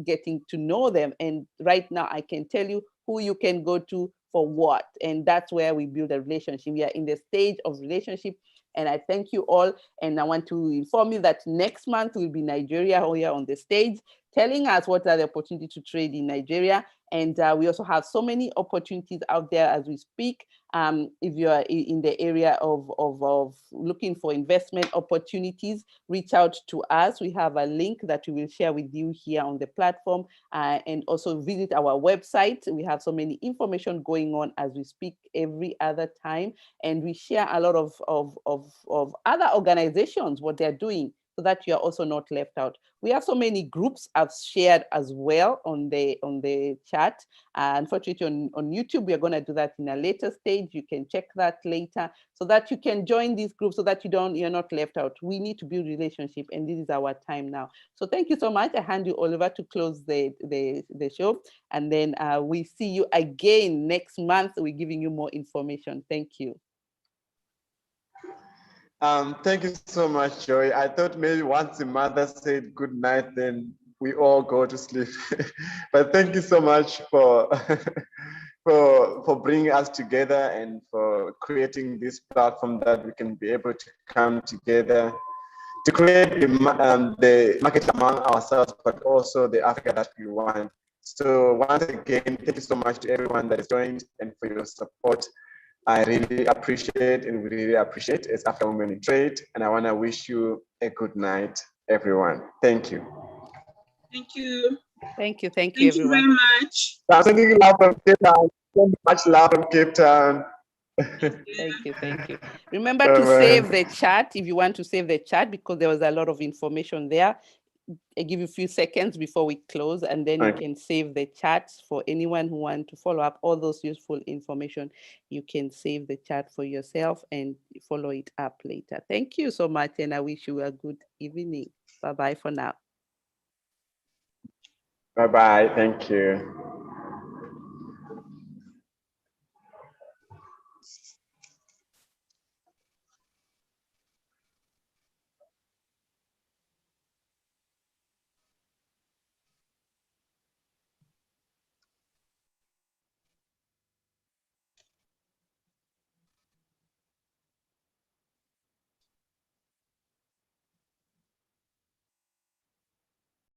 getting to know them. And right now I can tell you who you can go to for what. And that's where we build a relationship. We are in the stage of relationship. And I thank you all. And I want to inform you that next month will be Nigeria here on the stage, telling us what are the opportunities to trade in Nigeria. And we also have so many opportunities out there as we speak. If you are in the area of looking for investment opportunities, reach out to us. We have a link that we will share with you here on the platform, and also visit our website. We have so many information going on as we speak every other time. And we share a lot of other organizations, what they're doing, so that you are also not left out. We have so many groups I've shared as well on the chat. Unfortunately, on YouTube, we are going to do that in a later stage. You can check that later so that you can join these groups so that you're not left out. We need to build relationship, and this is our time now. So thank you so much. I hand you, Oliver, to close the show, and then we see you again next month. We're giving you more information. Thank you. Thank you so much, Joy. I thought maybe once the mother said good night, then we all go to sleep. But thank you so much for for bringing us together and for creating this platform that we can be able to come together to create the market among ourselves, but also the Africa that we want. So once again, thank you so much to everyone that has joined and for your support. I really appreciate, and we really appreciate as African Women in Trade. And I want to wish you a good night, everyone. Thank you. Thank you. Thank you, everyone. Thank you very much. I'm sending you love from Cape Town. So much love from Cape Town. Thank you. Remember to save the chat if you want to save the chat, because there was a lot of information there. I give you a few seconds before we close, and then you can save the chat for anyone who wants to follow up all those useful information. You can save the chat for yourself and follow it up later. Thank you so much, and I wish you a good evening. Bye-bye for now. Bye-bye. Thank you.